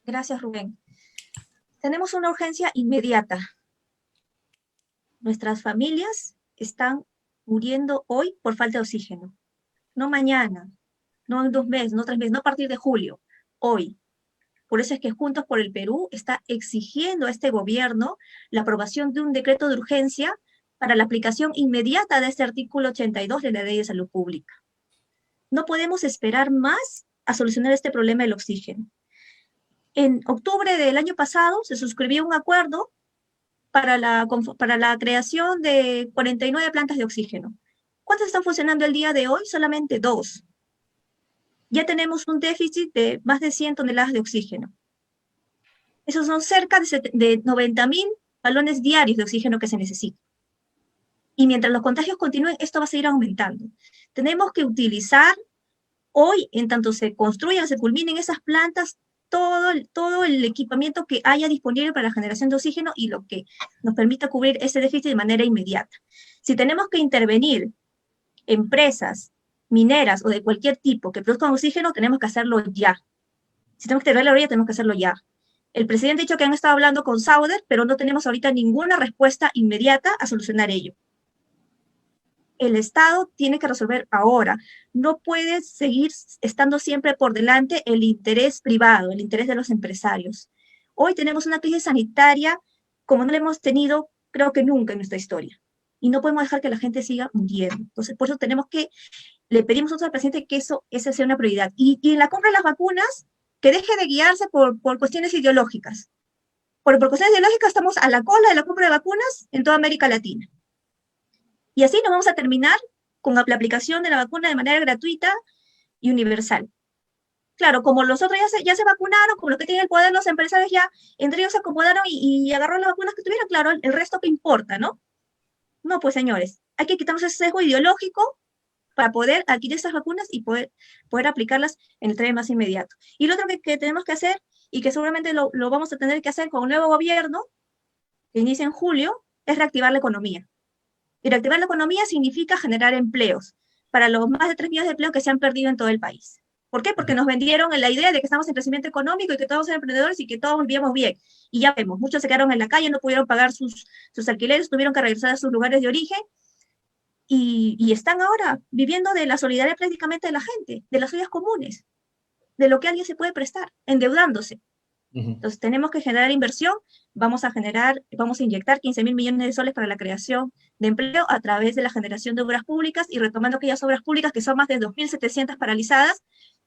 Gracias, Rubén. Tenemos una urgencia inmediata. Nuestras familias están muriendo hoy por falta de oxígeno. No mañana, no en 2 meses, no 3 meses, no a partir de julio, hoy. Por eso es que Juntos por el Perú está exigiendo a este gobierno la aprobación de un decreto de urgencia para la aplicación inmediata de este artículo 82 de la Ley de Salud Pública. No podemos esperar más a solucionar este problema del oxígeno. En octubre del año pasado se suscribió un acuerdo para la creación de 49 plantas de oxígeno. ¿Cuántas están funcionando el día de hoy? Solamente 2. Ya tenemos un déficit de más de 100 toneladas de oxígeno. Esos son cerca de 90.000 balones diarios de oxígeno que se necesitan. Y mientras los contagios continúen, esto va a seguir aumentando. Tenemos que utilizar hoy, en tanto se construyan, se culminen esas plantas, todo el equipamiento que haya disponible para la generación de oxígeno y lo que nos permita cubrir ese déficit de manera inmediata. Si tenemos que intervenir empresas mineras o de cualquier tipo que produzcan oxígeno, tenemos que hacerlo ya. Si tenemos que intervenir ahorita, tenemos que hacerlo ya. El presidente ha dicho que han estado hablando con Sauder, pero no tenemos ahorita ninguna respuesta inmediata a solucionar ello. El Estado tiene que resolver ahora. No puede seguir estando siempre por delante el interés privado, el interés de los empresarios. Hoy tenemos una crisis sanitaria como no la hemos tenido, creo que nunca en nuestra historia. Y no podemos dejar que la gente siga muriendo. Entonces, por eso le pedimos nosotros al presidente que esa sea una prioridad. Y en la compra de las vacunas, que deje de guiarse por cuestiones ideológicas. Por cuestiones ideológicas estamos a la cola de la compra de vacunas en toda América Latina. Y así nos vamos a terminar con la aplicación de la vacuna de manera gratuita y universal. Claro, como los otros ya se vacunaron, como los que tienen el poder, los empresarios ya, entre ellos se acomodaron y agarraron las vacunas que tuvieron, claro, el resto que importa, ¿no? No, pues señores, hay que quitarnos ese sesgo ideológico para poder adquirir esas vacunas y poder aplicarlas en el tren más inmediato. Y lo otro que tenemos que hacer, y que seguramente lo vamos a tener que hacer con un nuevo gobierno, que inicia en julio, es reactivar la economía. Y reactivar la economía significa generar empleos para los más de 3 millones de empleos que se han perdido en todo el país. ¿Por qué? Porque nos vendieron la idea de que estamos en crecimiento económico y que todos somos emprendedores y que todos vivíamos bien. Y ya vemos, muchos se quedaron en la calle, no pudieron pagar sus alquileres, tuvieron que regresar a sus lugares de origen y están ahora viviendo de la solidaridad prácticamente de la gente, de las ollas comunes, de lo que alguien se puede prestar, endeudándose. Entonces tenemos que generar inversión, vamos a inyectar 15.000 millones de soles para la creación de empleo a través de la generación de obras públicas y retomando aquellas obras públicas que son más de 2.700 paralizadas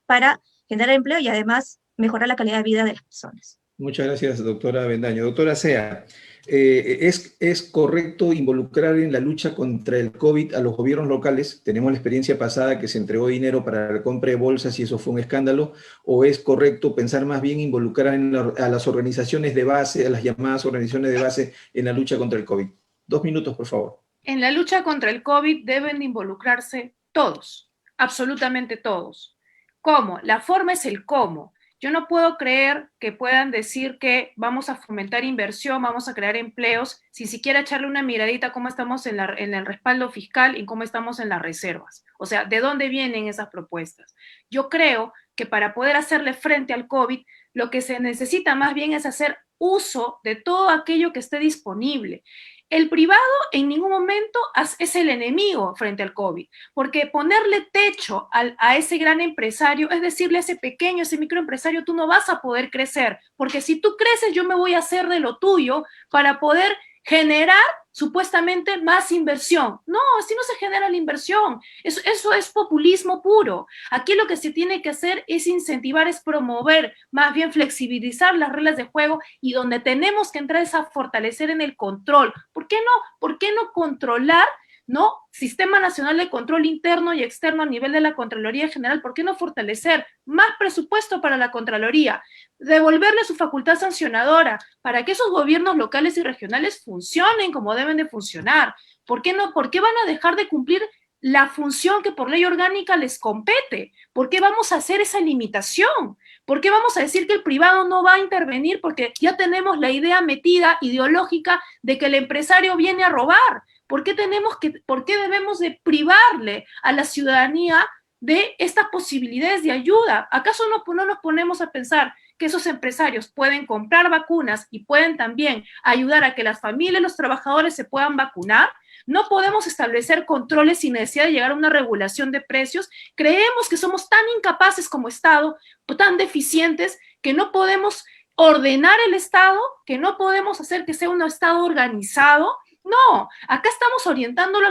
para generar empleo y además mejorar la calidad de vida de las personas. Muchas gracias, doctora Avendaño. Doctora Sea, ¿es correcto involucrar en la lucha contra el COVID a los gobiernos locales? Tenemos la experiencia pasada que se entregó dinero para la compra de bolsas y eso fue un escándalo. ¿O es correcto pensar más bien involucrar a las organizaciones de base, a las llamadas organizaciones de base en la lucha contra el COVID? 2 minutos, por favor. En la lucha contra el COVID deben involucrarse todos, absolutamente todos. ¿Cómo? La forma es el cómo. Yo no puedo creer que puedan decir que vamos a fomentar inversión, vamos a crear empleos, sin siquiera echarle una miradita a cómo estamos en el respaldo fiscal y cómo estamos en las reservas. O sea, ¿de dónde vienen esas propuestas? Yo creo que para poder hacerle frente al COVID, lo que se necesita más bien es hacer uso de todo aquello que esté disponible. El privado en ningún momento es el enemigo frente al COVID, porque ponerle techo a ese gran empresario es decirle a ese pequeño, ese microempresario, tú no vas a poder crecer, porque si tú creces yo me voy a hacer de lo tuyo para poder generar supuestamente más inversión. No, así no se genera la inversión. Eso es populismo puro. Aquí lo que se tiene que hacer es incentivar, es promover, más bien flexibilizar las reglas de juego y donde tenemos que entrar es a fortalecer en el control. ¿Por qué no controlar? ¿No? Sistema Nacional de Control Interno y Externo a nivel de la Contraloría General, ¿por qué no fortalecer más presupuesto para la Contraloría? Devolverle su facultad sancionadora para que esos gobiernos locales y regionales funcionen como deben de funcionar. ¿Por qué no? ¿Por qué van a dejar de cumplir la función que por ley orgánica les compete? ¿Por qué vamos a hacer esa limitación? ¿Por qué vamos a decir que el privado no va a intervenir? Porque ya tenemos la idea metida ideológica de que el empresario viene a robar. ¿Por qué debemos de privarle a la ciudadanía de estas posibilidades de ayuda? ¿Acaso no nos ponemos a pensar que esos empresarios pueden comprar vacunas y pueden también ayudar a que las familias, los trabajadores se puedan vacunar? No podemos establecer controles sin necesidad de llegar a una regulación de precios. Creemos que somos tan incapaces como Estado, tan deficientes, que no podemos ordenar el Estado, que no podemos hacer que sea un Estado organizado, No, acá estamos orientándolo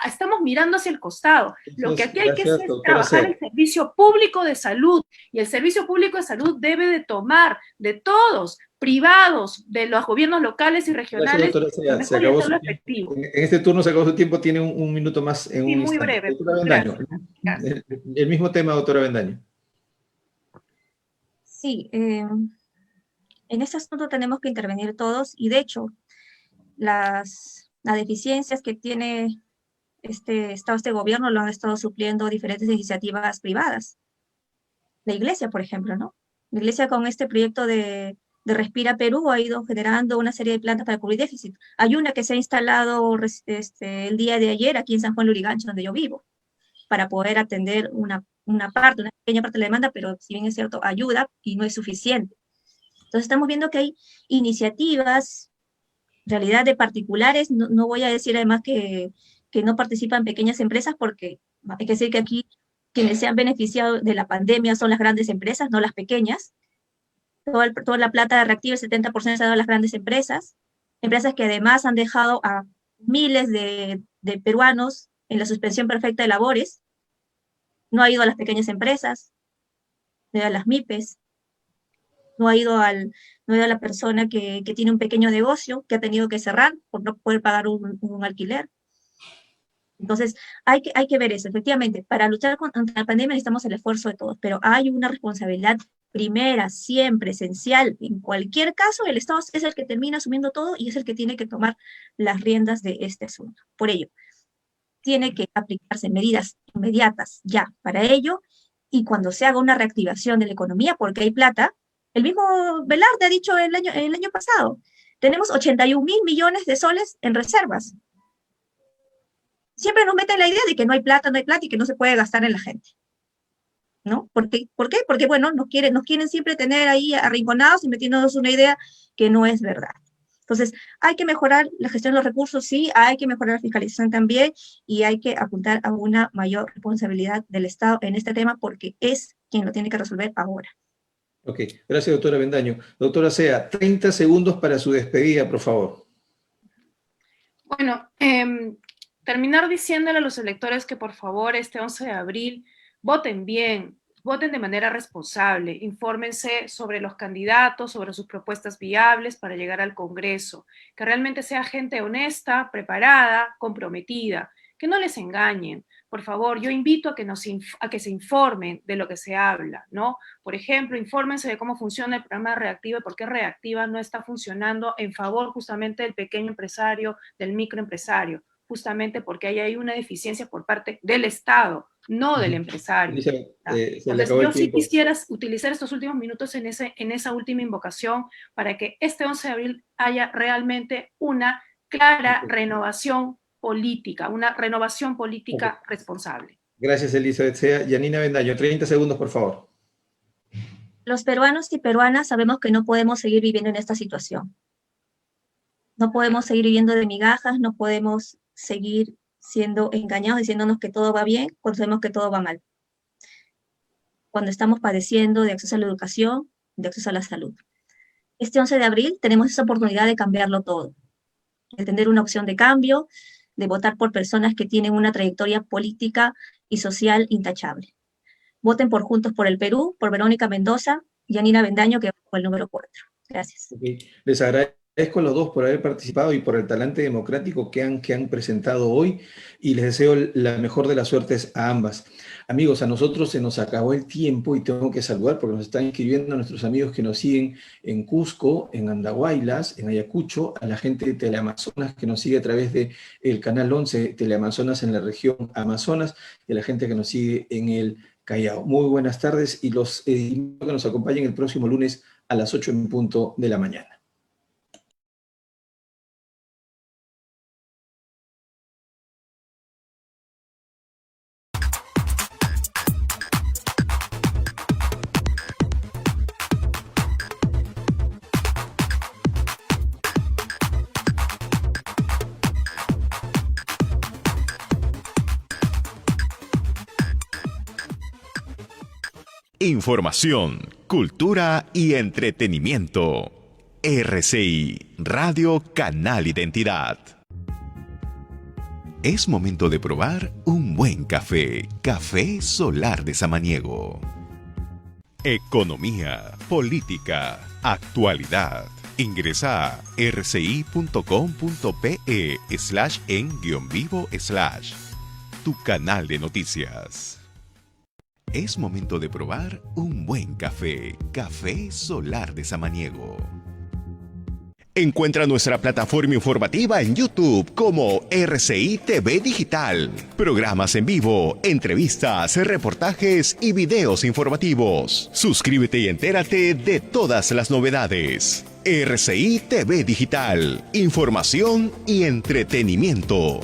estamos mirando hacia el costado. Lo que aquí hay que hacer es trabajar el servicio público de salud, y el servicio público de salud debe de tomar de todos, privados, de los gobiernos locales y regionales, se acabó su tiempo. En este turno se acabó su tiempo, tiene un minuto más en un muy breve. Doctora Avendaño, el mismo tema, doctora Avendaño. Sí, en este asunto tenemos que intervenir todos, y de hecho, las deficiencias que tiene este gobierno lo han estado supliendo diferentes iniciativas privadas. La Iglesia, por ejemplo, ¿no? La Iglesia con este proyecto de Respira Perú ha ido generando una serie de plantas para cubrir déficit. Hay una que se ha instalado el día de ayer aquí en San Juan Lurigancho, donde yo vivo, para poder atender una pequeña parte de la demanda, pero si bien es cierto, ayuda y no es suficiente. Entonces estamos viendo que hay iniciativas, realidad de particulares, no voy a decir además que no participan pequeñas empresas, porque hay que decir que aquí quienes se han beneficiado de la pandemia son las grandes empresas, no las pequeñas. Toda la plata de Reactiva, el 70% se ha dado a las grandes empresas que además han dejado a miles de peruanos en la suspensión perfecta de labores. No ha ido a las pequeñas empresas, no ha ido a las MIPES, no ha ido a la persona que tiene un pequeño negocio, que ha tenido que cerrar por no poder pagar un alquiler. Entonces, hay que ver eso. Efectivamente, para luchar contra la pandemia necesitamos el esfuerzo de todos, pero hay una responsabilidad primera, siempre, esencial. En cualquier caso, el Estado es el que termina asumiendo todo y es el que tiene que tomar las riendas de este asunto. Por ello, tiene que aplicarse medidas inmediatas ya para ello, y cuando se haga una reactivación de la economía, porque hay plata. El mismo Velarde ha dicho el año pasado, tenemos 81.000 millones de soles en reservas. Siempre nos meten la idea de que no hay plata y que no se puede gastar en la gente, ¿no? ¿Por qué? Porque, bueno, nos quieren siempre tener ahí arrinconados y metiéndonos una idea que no es verdad. Entonces, hay que mejorar la gestión de los recursos, sí, hay que mejorar la fiscalización también, y hay que apuntar a una mayor responsabilidad del Estado en este tema, porque es quien lo tiene que resolver ahora. Ok, gracias, doctora Avendaño. Doctora Sea, 30 segundos para su despedida, por favor. Bueno, terminar diciéndole a los electores que por favor este 11 de abril voten bien, voten de manera responsable, infórmense sobre los candidatos, sobre sus propuestas viables para llegar al Congreso, que realmente sea gente honesta, preparada, comprometida, que no les engañen. Por favor, yo invito a que se informen de lo que se habla, ¿no? Por ejemplo, infórmense de cómo funciona el programa Reactiva y por qué Reactiva no está funcionando en favor justamente del pequeño empresario, del microempresario, justamente porque ahí hay una deficiencia por parte del Estado, no del empresario. Entonces, yo sí quisiera utilizar estos últimos minutos en esa última invocación para que este 11 de abril haya realmente una clara renovación política, una renovación política responsable. Gracias, Elizabeth Sea. Yanina Avendaño, 30 segundos, por favor. Los peruanos y peruanas sabemos que no podemos seguir viviendo en esta situación. No podemos seguir viviendo de migajas, no podemos seguir siendo engañados diciéndonos que todo va bien cuando sabemos que todo va mal. Cuando estamos padeciendo de acceso a la educación, de acceso a la salud. Este 11 de abril tenemos esa oportunidad de cambiarlo todo, de tener una opción de cambio, de votar por personas que tienen una trayectoria política y social intachable. Voten por Juntos por el Perú, por Verónica Mendoza y Yanina Avendaño, que va con el número 4. Gracias. Okay. Les agradezco a los dos por haber participado y por el talante democrático que han presentado hoy, y les deseo la mejor de las suertes a ambas. Amigos, a nosotros se nos acabó el tiempo y tengo que saludar porque nos están escribiendo nuestros amigos que nos siguen en Cusco, en Andahuaylas, en Ayacucho, a la gente de Teleamazonas que nos sigue a través del canal 11 Teleamazonas en la región Amazonas, y a la gente que nos sigue en el Callao. Muy buenas tardes, y los invito a que nos acompañen el próximo lunes a las 8 en punto de la mañana. Información, cultura y entretenimiento. RCI, Radio Canal Identidad. Es momento de probar un buen café. Café Solar de Samaniego. Economía, política, actualidad. Ingresa a rci.com.pe/en-vivo/ tu canal de noticias. Es momento de probar un buen café. Café Solar de Samaniego. Encuentra nuestra plataforma informativa en YouTube como RCI TV Digital. Programas en vivo, entrevistas, reportajes y videos informativos. Suscríbete y entérate de todas las novedades. RCI TV Digital. Información y entretenimiento.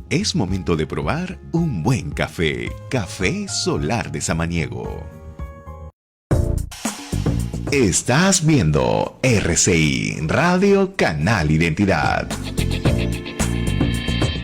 Es momento de probar un buen café. Café Solar de Samaniego. Estás viendo RCI Radio Canal Identidad.